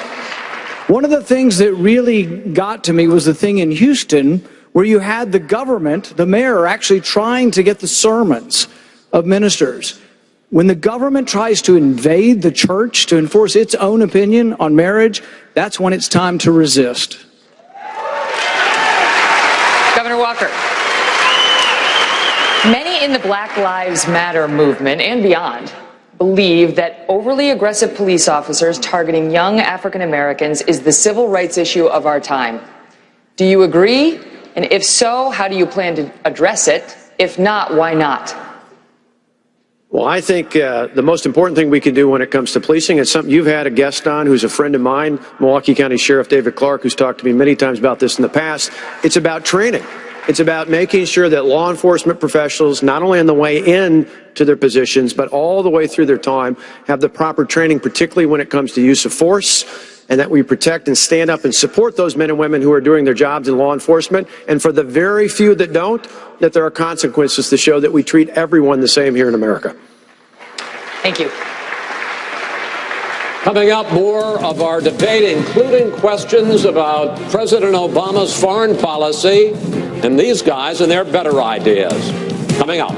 that really got to me was the thing in Houston where you had the government, the mayor, actually trying to get the sermons of ministers. When the government tries to invade the church to enforce its own opinion on marriage, that's when it's time to resist. Governor Walker. Many in the Black Lives Matter movement and beyond believe that overly aggressive police officers targeting young African Americans is the civil rights issue of our time. Do you agree? And if so, how do you plan to address it? If not, why not? Well, I think the most important thing we can do when it comes to policing is something you've had a guest on who's a friend of mine, Milwaukee County Sheriff David Clark, who's talked to me many times about this in the past. It's about training. It's about making sure that law enforcement professionals, not only on the way in to their positions, but all the way through their time, have the proper training, particularly when it comes to use of force, and that we protect and stand up and support those men and women who are doing their jobs in law enforcement. And for the very few that don't, that there are consequences to show that we treat everyone the same here in America. Thank you. Coming up, more of our debate, including questions about President Obama's foreign policy and these guys and their better ideas. Coming up.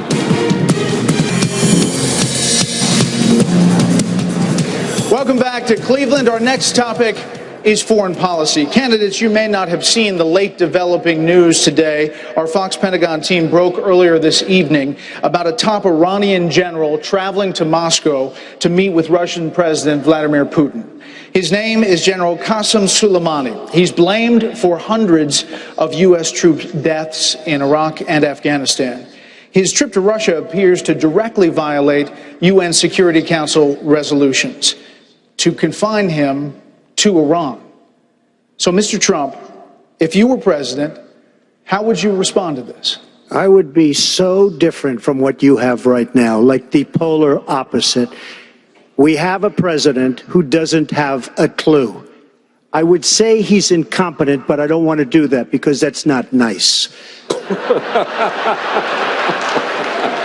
Welcome back to Cleveland. Our next topic is foreign policy. Candidates, you may not have seen the late developing news today. Our Fox Pentagon team broke earlier this evening about a top Iranian general traveling to Moscow to meet with Russian President Vladimir Putin. His name is General Qasem Soleimani. He's blamed for hundreds of U.S. troop deaths in Iraq and Afghanistan. His trip to Russia appears to directly violate UN Security Council resolutions to confine him to Iran. So, Mr. Trump, if you were president, how would you respond to this? I would be so different from what you have right now, like the polar opposite. We have a president who doesn't have a clue. I would say he's incompetent, but I don't want to do that because that's not nice.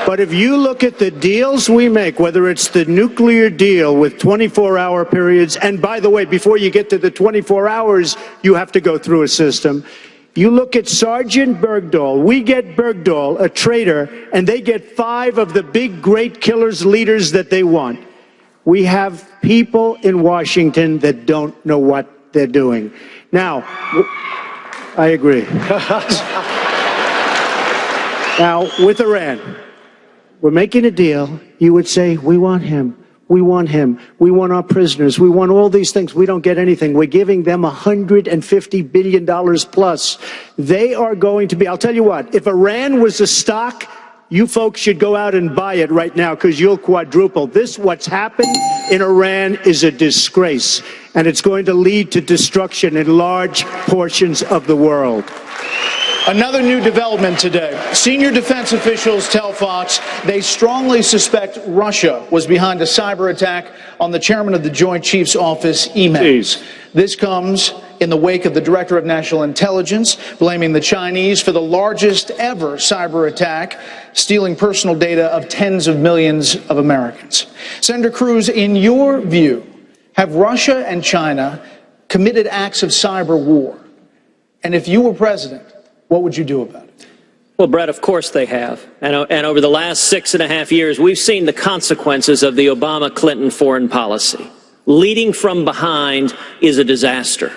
But if you look at the deals we make, whether it's the nuclear deal with 24-hour periods, and by the way, before you get to the 24 hours, you have to go through a system. You look at Sergeant Bergdahl. We get Bergdahl, a traitor, and they get 5 of the big, great killers, leaders that they want. We have people in Washington that don't know what they're doing. Now, I agree. Now, with Iran, we're making a deal. You would say, we want him. We want him. We want our prisoners. We want all these things. We don't get anything. We're giving them $150 billion plus. They are going to be, I'll tell you what, if Iran was a stock, you folks should go out and buy it right now because you'll quadruple. What's happened in Iran is a disgrace, and it's going to lead to destruction in large portions of the world. Another new development today. Senior defense officials tell Fox they strongly suspect Russia was behind a cyber attack on the chairman of the Joint Chiefs Office, emails. This comes in the wake of the Director of National Intelligence blaming the Chinese for the largest ever cyber attack, stealing personal data of tens of millions of Americans. Senator Cruz, in your view, have Russia and China committed acts of cyber war? And if you were president, what would you do about it? Well, Brett, of course they have. And over the last 6.5 years, we've seen the consequences of the Obama-Clinton foreign policy. Leading from behind is a disaster.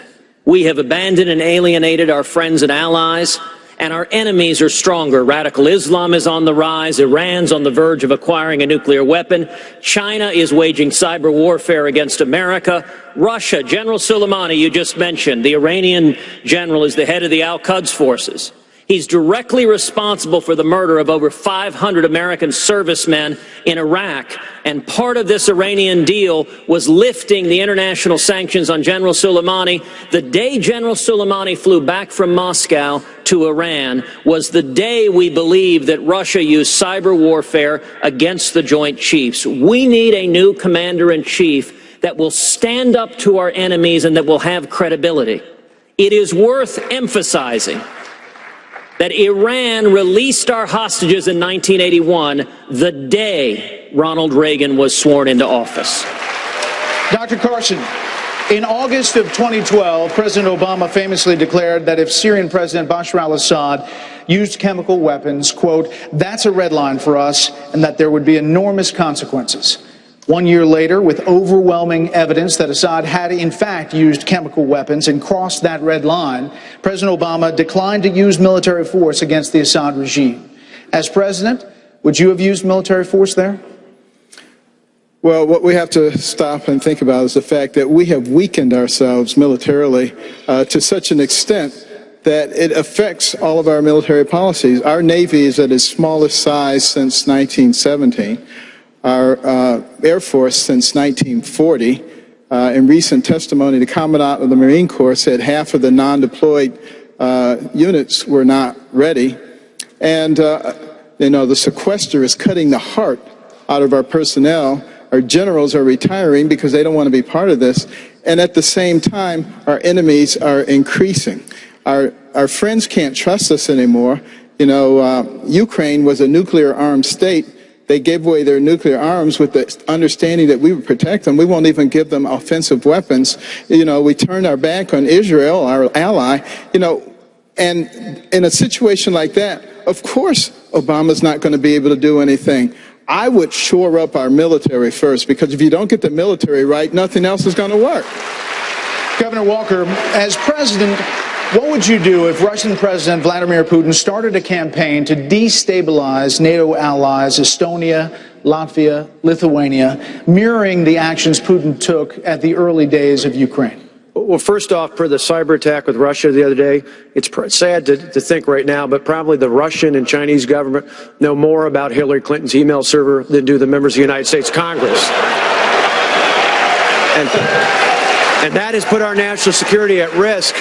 We have abandoned and alienated our friends and allies, and our enemies are stronger. Radical Islam is on the rise. Iran's on the verge of acquiring a nuclear weapon. China is waging cyber warfare against America. Russia, General Soleimani, you just mentioned, the Iranian general, is the head of the Al-Quds forces. He's directly responsible for the murder of over 500 American servicemen in Iraq. And part of this Iranian deal was lifting the international sanctions on General Soleimani. The day General Soleimani flew back from Moscow to Iran was the day we believed that Russia used cyber warfare against the Joint Chiefs. We need a new commander-in-chief that will stand up to our enemies and that will have credibility. It is worth emphasizing that Iran released our hostages in 1981, the day Ronald Reagan was sworn into office. Dr. Carson, in August of 2012, President Obama famously declared that if Syrian President Bashar al-Assad used chemical weapons, quote, that's a red line for us, and that there would be enormous consequences. 1 year later, with overwhelming evidence that Assad had in fact used chemical weapons and crossed that red line, President Obama declined to use military force against the Assad regime. As president, would you have used military force there? Well, what we have to stop and think about is the fact that we have weakened ourselves militarily to such an extent that it affects all of our military policies. Our Navy is at its smallest size since 1917. Our Air Force since 1940. In recent testimony, the Commandant of the Marine Corps said half of the non-deployed units were not ready. And, the sequester is cutting the heart out of our personnel. Our generals are retiring because they don't want to be part of this. And at the same time, our enemies are increasing. Our friends can't trust us anymore. Ukraine was a nuclear-armed state They gave away their nuclear arms with the understanding that we would protect them. We won't even give them offensive weapons. You know, we turned our back on Israel, our ally, you know, and in a situation like that, of course, Obama's not going to be able to do anything. I would shore up our military first, because if you don't get the military right, nothing else is going to work. Governor Walker, as president, what would you do if Russian President Vladimir Putin started a campaign to destabilize NATO allies Estonia, Latvia, Lithuania, mirroring the actions Putin took at the early days of Ukraine? Well, first off, for the cyber attack with Russia the other day, it's sad to think right now, but probably the Russian and Chinese government know more about Hillary Clinton's email server than do the members of the United States Congress. And that has put our national security at risk.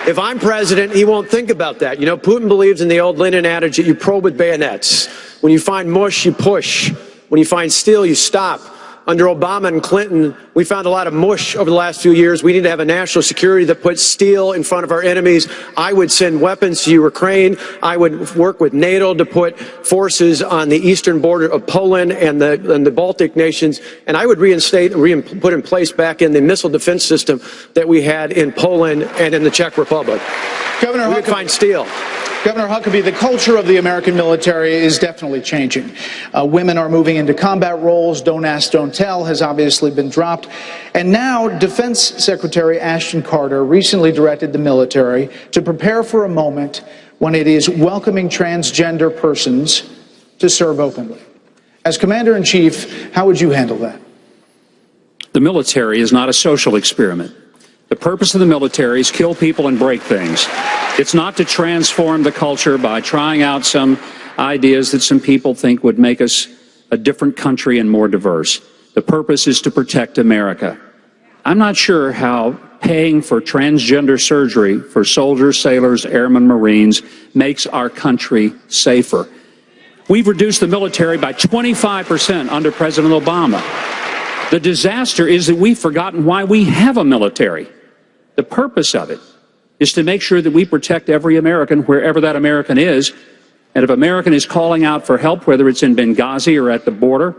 If I'm president, he won't think about that. You know, Putin believes in the old Lenin adage that you probe with bayonets. When you find mush, you push. When you find steel, you stop. Under Obama and Clinton, we found a lot of mush over the last few years. We need to have a national security that puts steel in front of our enemies. I would send weapons to Ukraine. I would work with NATO to put forces on the eastern border of Poland and the Baltic nations. And I would reinstate and put in place back in the missile defense system that we had in Poland and in the Czech Republic. Governor, we would find steel. Governor Huckabee, the culture of the American military is definitely changing. Women are moving into combat roles. Don't ask, don't tell has obviously been dropped. And now Defense Secretary Ashton Carter recently directed the military to prepare for a moment when it is welcoming transgender persons to serve openly. As Commander-in-Chief, how would you handle that? The military is not a social experiment. The purpose of the military is kill people and break things. It's not to transform the culture by trying out some ideas that some people think would make us a different country and more diverse. The purpose is to protect America. I'm not sure how paying for transgender surgery for soldiers, sailors, airmen, Marines makes our country safer. We've reduced the military by 25% under President Obama. The disaster is that we've forgotten why we have a military. The purpose of it is to make sure that we protect every American wherever that American is. And if an American is calling out for help, whether it's in Benghazi or at the border,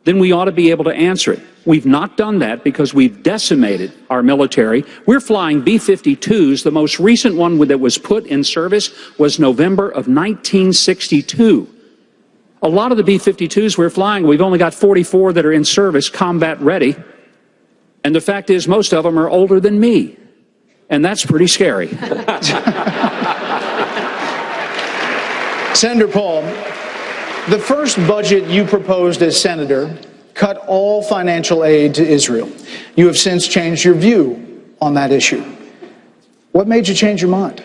then we ought to be able to answer it. We've not done that because we've decimated our military. We're flying B-52s. The most recent one that was put in service was November of 1962. A lot of the B-52s we're flying, we've only got 44 that are in service, combat ready. And the fact is, most of them are older than me. And that's pretty scary. Senator Paul, the first budget you proposed as senator cut all financial aid to Israel. You have since changed your view on that issue. What made you change your mind?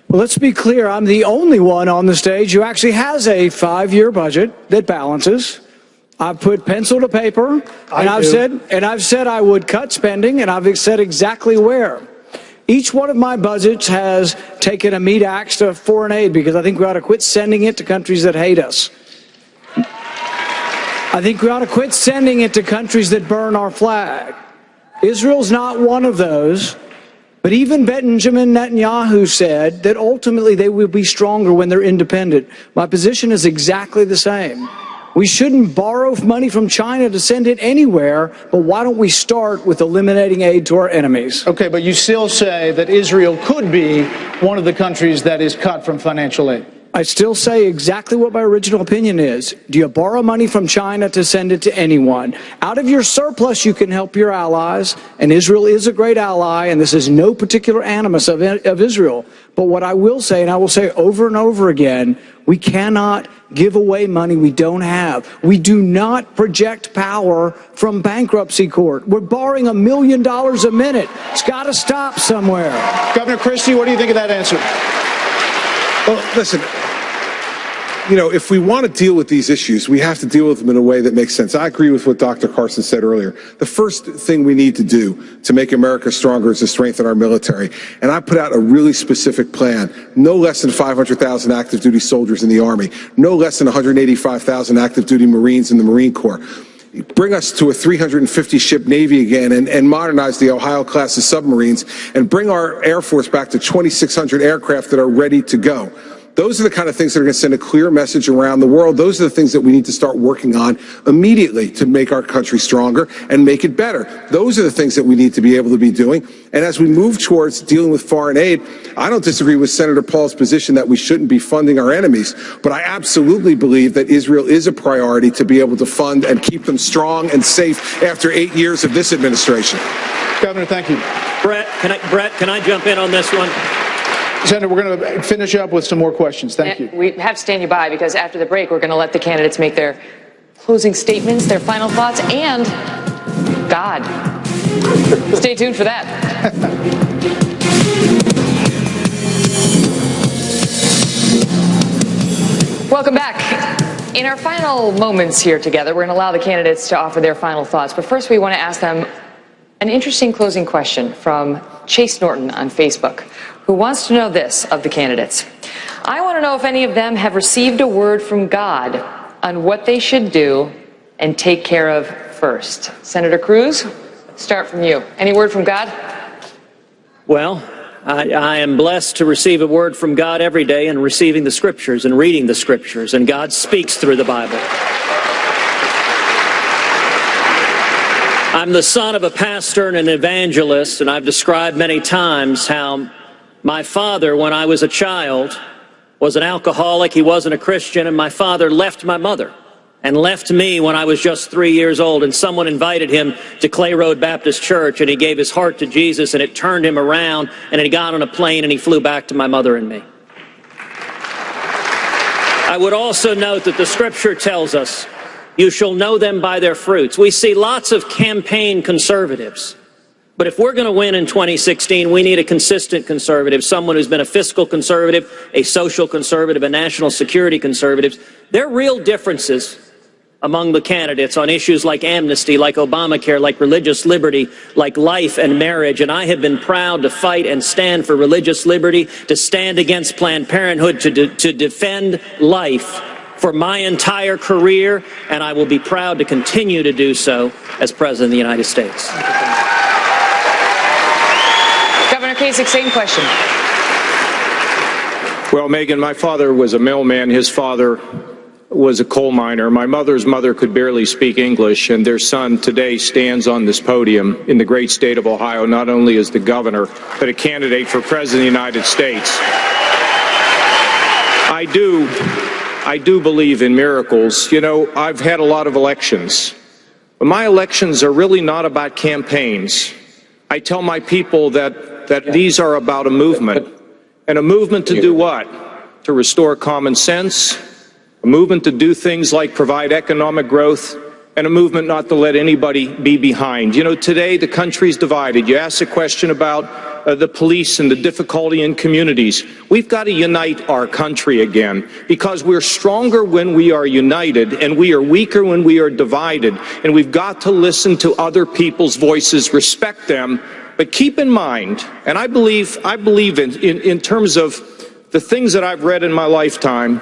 Well, let's be clear. I'm the only one on the stage who actually has a 5-year budget that balances. I've put pencil to paper, and I've said I would cut spending, and I've said exactly where. Each one of my budgets has taken a meat axe to foreign aid because I think we ought to quit sending it to countries that hate us. I think we ought to quit sending it to countries that burn our flag. Israel's not one of those, but even Benjamin Netanyahu said that ultimately they will be stronger when they're independent. My position is exactly the same. We shouldn't borrow money from China to send it anywhere, but why don't we start with eliminating aid to our enemies? Okay, but you still say that Israel could be one of the countries that is cut from financial aid. I still say exactly what my original opinion is. Do you borrow money from China to send it to anyone? Out of your surplus, you can help your allies, and Israel is a great ally, and this is no particular animus of Israel. But what I will say, and I will say over and over again, we cannot give away money we don't have. We do not project power from bankruptcy court. We're borrowing $1 million a minute. It's got to stop somewhere. Governor Christie, what do you think of that answer? Well, listen, you know, if we want to deal with these issues, we have to deal with them in a way that makes sense. I agree with what Dr. Carson said earlier. The first thing we need to do to make America stronger is to strengthen our military. And I put out a really specific plan. No less than 500,000 active duty soldiers in the Army. No less than 185,000 active duty Marines in the Marine Corps. Bring us to a 350-ship Navy again and modernize the Ohio-class of submarines and bring our Air Force back to 2,600 aircraft that are ready to go. Those are the kind of things that are going to send a clear message around the world. Those are the things that we need to start working on immediately to make our country stronger and make it better. Those are the things that we need to be able to be doing. And as we move towards dealing with foreign aid, I don't disagree with Senator Paul's position that we shouldn't be funding our enemies, but I absolutely believe that Israel is a priority to be able to fund and keep them strong and safe after 8 years of this administration. Governor, thank you. Brett, can I jump in on this one? Senator, we're going to finish up with some more questions. Thank you. We have to stand you by because after the break, we're going to let the candidates make their closing statements, their final thoughts, and God. Stay tuned for that. Welcome back. In our final moments here together, we're going to allow the candidates to offer their final thoughts. But first, we want to ask them an interesting closing question from Chase Norton on Facebook, who wants to know this of the candidates. I want to know if any of them have received a word from God on what they should do and take care of first. Senator Cruz, start from you. Any word from God? Well, I am blessed to receive a word from God every day and receiving the Scriptures and reading the Scriptures, and God speaks through the Bible. I'm the son of a pastor and an evangelist, and I've described many times how my father, when I was a child, was an alcoholic. He wasn't a Christian, and my father left my mother and left me when I was just 3 years old, and someone invited him to Clay Road Baptist Church, and he gave his heart to Jesus, and it turned him around, and he got on a plane, and he flew back to my mother and me. I would also note that the Scripture tells us, you shall know them by their fruits. We see lots of campaign conservatives. But if we're going to win in 2016, we need a consistent conservative, someone who's been a fiscal conservative, a social conservative, a national security conservative. There are real differences among the candidates on issues like amnesty, like Obamacare, like religious liberty, like life and marriage. And I have been proud to fight and stand for religious liberty, to stand against Planned Parenthood, to defend life for my entire career, and I will be proud to continue to do so as President of the United States. Governor Kasich, same question. Well, Megan, my father was a mailman. His father was a coal miner. My mother's mother could barely speak English, and their son today stands on this podium in the great state of Ohio, not only as the governor, but a candidate for President of the United States. I do believe in miracles. You know, I've had a lot of elections, but my elections are really not about campaigns. I tell my people that these are about a movement. And a movement to do what? To restore common sense, a movement to do things like provide economic growth, and a movement not to let anybody be behind. You know, today the country's divided. You asked a question about the police and the difficulty in communities. We've got to unite our country again, because we're stronger when we are united and we are weaker when we are divided. And we've got to listen to other people's voices, respect them, but keep in mind, and I believe in terms of the things that I've read in my lifetime,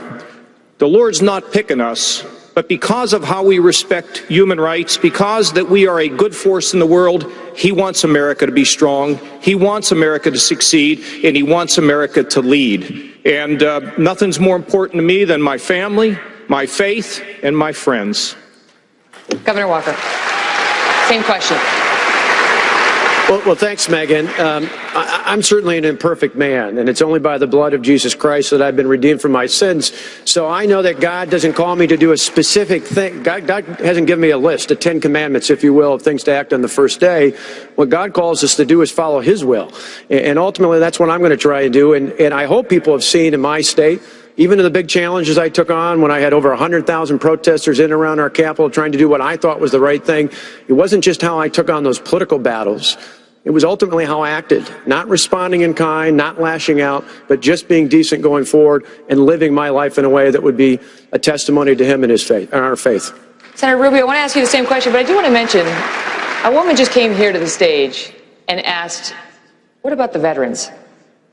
the Lord's not picking us, but because of how we respect human rights, because that we are a good force in the world, He wants America to be strong, He wants America to succeed, and He wants America to lead. And nothing's more important to me than my family, my faith, and my friends. Governor Walker, same question. Well, thanks, Megan. I'm certainly an imperfect man, and it's only by the blood of Jesus Christ that I've been redeemed from my sins. So I know that God doesn't call me to do a specific thing. God hasn't given me a list, the 10 commandments, if you will, of things to act on the first day. What God calls us to do is follow His will. And ultimately, that's what I'm going to try and do. And I hope people have seen in my state, even in the big challenges I took on when I had over 100,000 protesters in and around our Capitol trying to do what I thought was the right thing, it wasn't just how I took on those political battles. It was ultimately how I acted, not responding in kind, not lashing out, but just being decent going forward and living my life in a way that would be a testimony to Him and His faith, and our faith. Senator Rubio, I want to ask you the same question, but I do want to mention a woman just came here to the stage and asked, what about the veterans?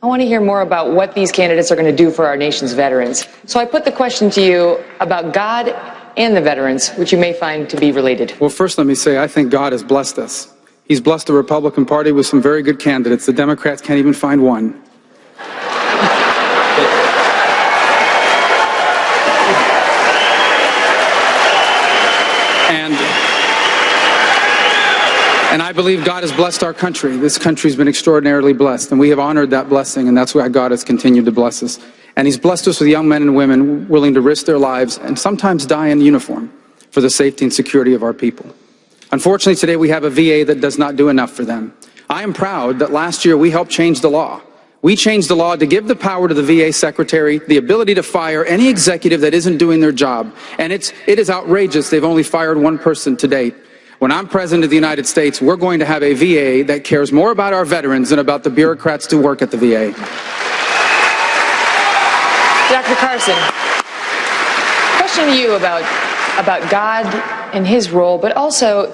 I want to hear more about what these candidates are going to do for our nation's veterans. So I put the question to you about God and the veterans, which you may find to be related. Well, first let me say I think God has blessed us. He's blessed the Republican Party with some very good candidates. The Democrats can't even find one. And I believe God has blessed our country. This country's been extraordinarily blessed, and we have honored that blessing, and that's why God has continued to bless us. And he's blessed us with young men and women willing to risk their lives and sometimes die in uniform for the safety and security of our people. Unfortunately, today we have a VA that does not do enough for them. I am proud that last year we helped change the law. We changed the law to give the power to the VA secretary, the ability to fire any executive that isn't doing their job. And it is outrageous. They've only fired one person to date. When I'm president of the United States, we're going to have a VA that cares more about our veterans than about the bureaucrats who work at the VA. Dr. Carson, question to you about God and his role, but also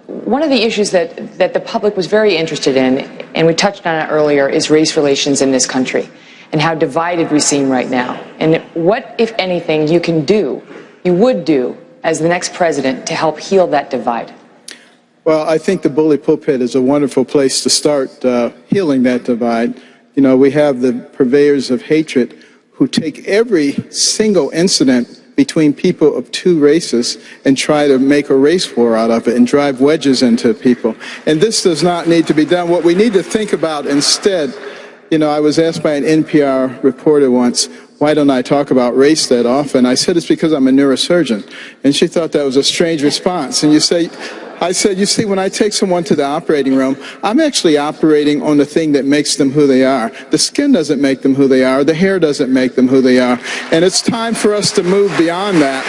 one of the issues that the public was very interested in, and we touched on it earlier, is race relations in this country and how divided we seem right now. And what, if anything, you would do as the next president to help heal that divide? Well, I think the bully pulpit is a wonderful place to start healing that divide. You know, we have the purveyors of hatred who take every single incident between people of two races and try to make a race war out of it and drive wedges into people. And this does not need to be done. What we need to think about instead, you know, I was asked by an NPR reporter once, why don't I talk about race that often? I said, it's because I'm a neurosurgeon. And she thought that was a strange response. And I said, you see, when I take someone to the operating room, I'm actually operating on the thing that makes them who they are. The skin doesn't make them who they are. The hair doesn't make them who they are. And it's time for us to move beyond that,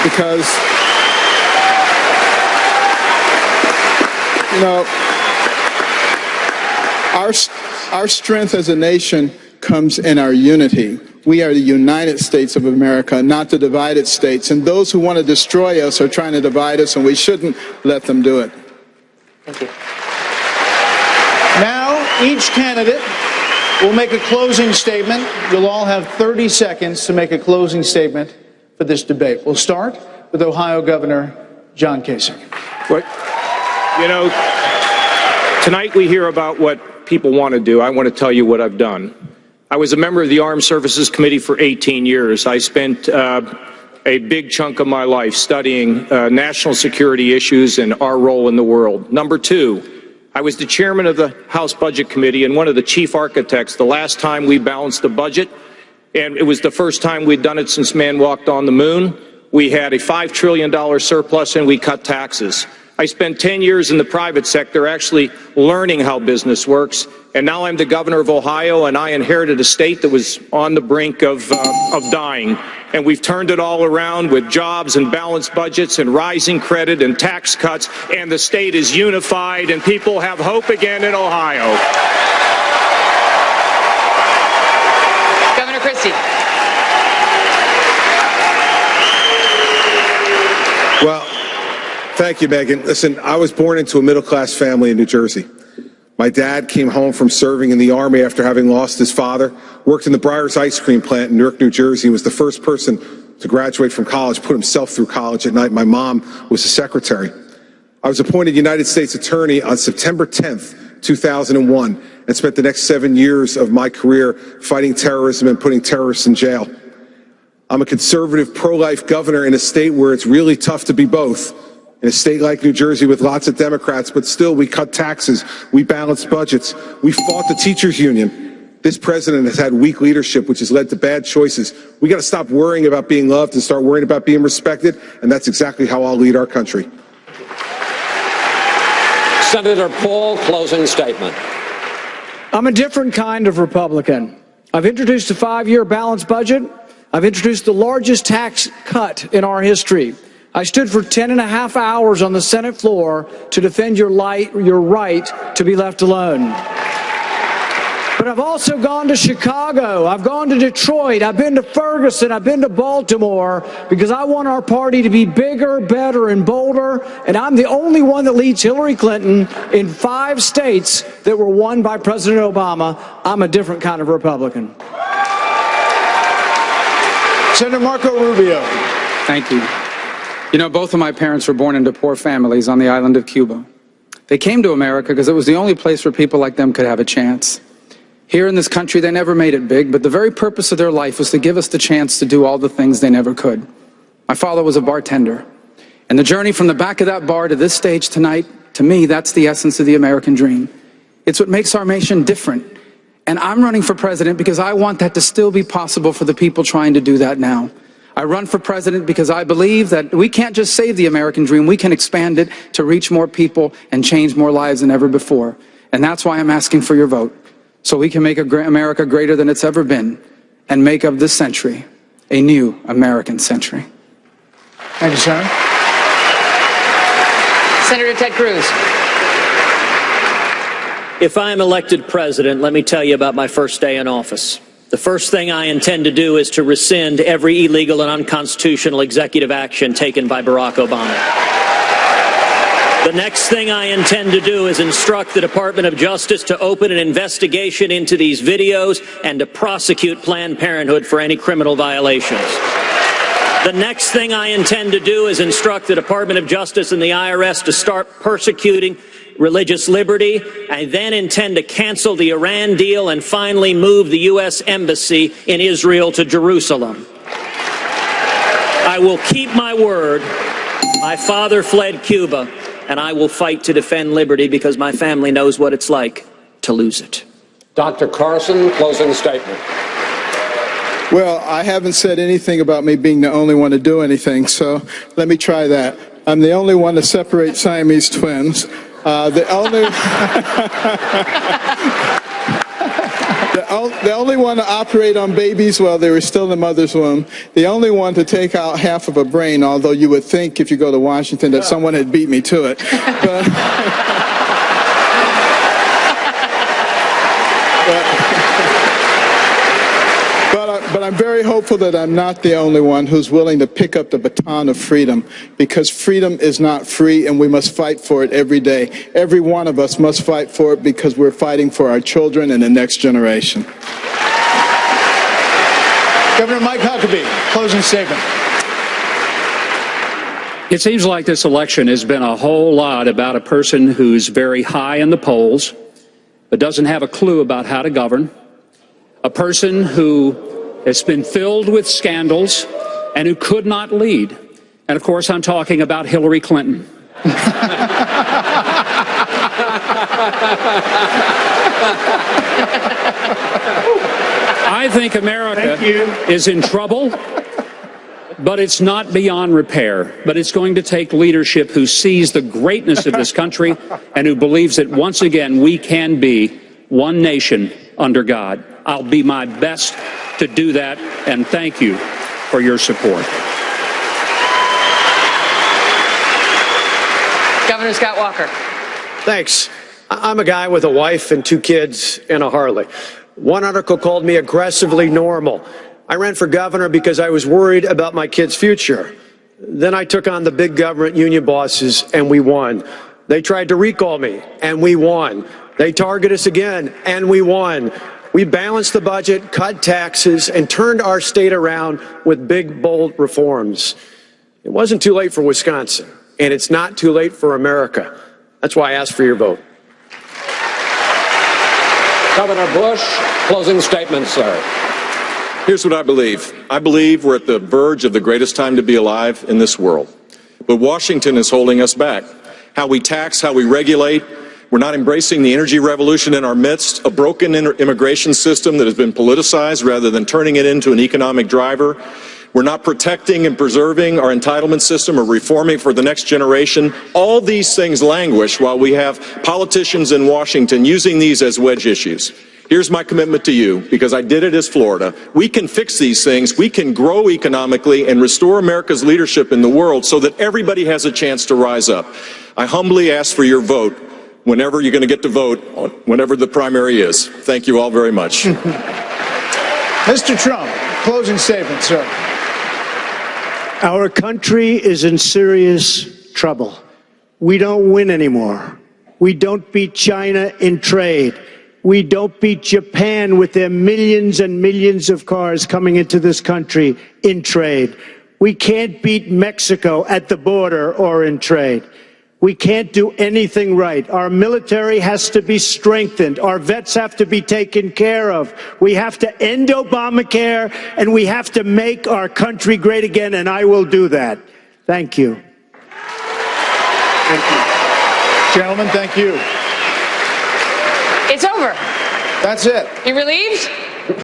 because, you know, our strength as a nation comes in our unity. We are the United States of America, not the divided states. And those who want to destroy us are trying to divide us, and we shouldn't let them do it. Thank you. Now, each candidate will make a closing statement. You'll all have 30 seconds to make a closing statement for this debate. We'll start with Ohio Governor John Kasich. You know, tonight we hear about what people want to do. I want to tell you what I've done. I was a member of the Armed Services Committee for 18 years. I spent a big chunk of my life studying national security issues and our role in the world. Number two, I was the chairman of the House Budget Committee and one of the chief architects the last time we balanced the budget, and it was the first time we'd done it since man walked on the moon. We had a $5 trillion surplus and we cut taxes. I spent 10 years in the private sector actually learning how business works, and now I'm the governor of Ohio, and I inherited a state that was on the brink of dying. And we've turned it all around with jobs and balanced budgets and rising credit and tax cuts, and the state is unified and people have hope again in Ohio. Governor Christie. Well, thank you, Megan. Listen, I was born into a middle-class family in New Jersey. My dad came home from serving in the Army after having lost his father, worked in the Breyers ice cream plant in Newark, New Jersey, and was the first person to graduate from college, put himself through college at night. My mom was a secretary. I was appointed United States Attorney on September 10th, 2001, and spent the next 7 years of my career fighting terrorism and putting terrorists in jail. I'm a conservative, pro-life governor in a state where it's really tough to be both. In a state like New Jersey with lots of Democrats, but still we cut taxes, we balanced budgets, we fought the teachers union. This president has had weak leadership, which has led to bad choices. We got to stop worrying about being loved and start worrying about being respected, and that's exactly how I'll lead our country. Senator Paul, closing statement. I'm a different kind of Republican. I've introduced a 5-year balanced budget. I've introduced the largest tax cut in our history. I stood for 10.5 hours on the Senate floor to defend your right to be left alone. But I've also gone to Chicago, I've gone to Detroit, I've been to Ferguson, I've been to Baltimore, because I want our party to be bigger, better, and bolder, and I'm the only one that leads Hillary Clinton in 5 states that were won by President Obama. I'm a different kind of Republican. Senator Marco Rubio. Thank you. You know, both of my parents were born into poor families on the island of Cuba. They came to America because it was the only place where people like them could have a chance. Here in this country, they never made it big, but the very purpose of their life was to give us the chance to do all the things they never could. My father was a bartender, and the journey from the back of that bar to this stage tonight To me, that's the essence of the American dream. It's what makes our nation different. And I'm running for president because I want that to still be possible for the people trying to do that now. I run for president because I believe that we can't just save the American dream, we can expand it to reach more people and change more lives than ever before. And that's why I'm asking for your vote, so we can make America greater than it's ever been and make of this century a new American century. Thank you, Senator. Senator Ted Cruz. If I am elected president, let me tell you about my first day in office. The first thing I intend to do is to rescind every illegal and unconstitutional executive action taken by Barack Obama. The next thing I intend to do is instruct the Department of Justice to open an investigation into these videos and to prosecute Planned Parenthood for any criminal violations. The next thing I intend to do is instruct the Department of Justice and the IRS to start persecuting religious liberty. I then intend to cancel the Iran deal and finally move the U.S. Embassy in Israel to Jerusalem. I will keep my word. My father fled Cuba, and I will fight to defend liberty because my family knows what it's like to lose it. Dr. Carson, closing statement. Well, I haven't said anything about me being the only one to do anything, so let me try that. I'm the only one to separate Siamese twins. The only one to operate on babies while they were still in the mother's womb. The only one to take out half of a brain, although you would think if you go to Washington that someone had beat me to it. But I'm very hopeful that I'm not the only one who's willing to pick up the baton of freedom, because freedom is not free and we must fight for it every day. Every one of us must fight for it because we're fighting for our children and the next generation. Governor Mike Huckabee, closing statement. It seems like this election has been a whole lot about a person who's very high in the polls, but doesn't have a clue about how to govern, a person who has been filled with scandals and who could not lead. And of course, I'm talking about Hillary Clinton. I think America is in trouble, but it's not beyond repair. But it's going to take leadership who sees the greatness of this country and who believes that once again we can be one nation under God. I'll be my best to do that, and thank you for your support. Governor Scott Walker. Thanks. I'm a guy with a wife and 2 kids and a Harley. One article called me aggressively normal. I ran for governor because I was worried about my kids' future. Then I took on the big government union bosses, and we won. They tried to recall me, and we won. They targeted us again, and we won. We balanced the budget, cut taxes, and turned our state around with big, bold reforms. It wasn't too late for Wisconsin, and it's not too late for America. That's why I asked for your vote. Governor Bush, closing statement, sir. Here's what I believe. I believe we're at the verge of the greatest time to be alive in this world. But Washington is holding us back. How we tax, how we regulate. We're not embracing the energy revolution in our midst, a broken immigration system that has been politicized rather than turning it into an economic driver. We're not protecting and preserving our entitlement system or reforming for the next generation. All these things languish while we have politicians in Washington using these as wedge issues. Here's my commitment to you, because I did it as Florida. We can fix these things. We can grow economically and restore America's leadership in the world so that everybody has a chance to rise up. I humbly ask for your vote whenever you're going to get to vote, whenever the primary is. Thank you all very much. Mr. Trump, closing statement, sir. Our country is in serious trouble. We don't win anymore. We don't beat China in trade. We don't beat Japan with their millions and millions of cars coming into this country in trade. We can't beat Mexico at the border or in trade. We can't do anything right. Our military has to be strengthened. Our vets have to be taken care of. We have to end Obamacare, and we have to make our country great again, and I will do that. Thank you. Thank you. Gentlemen, thank you. It's over. That's it. You relieved?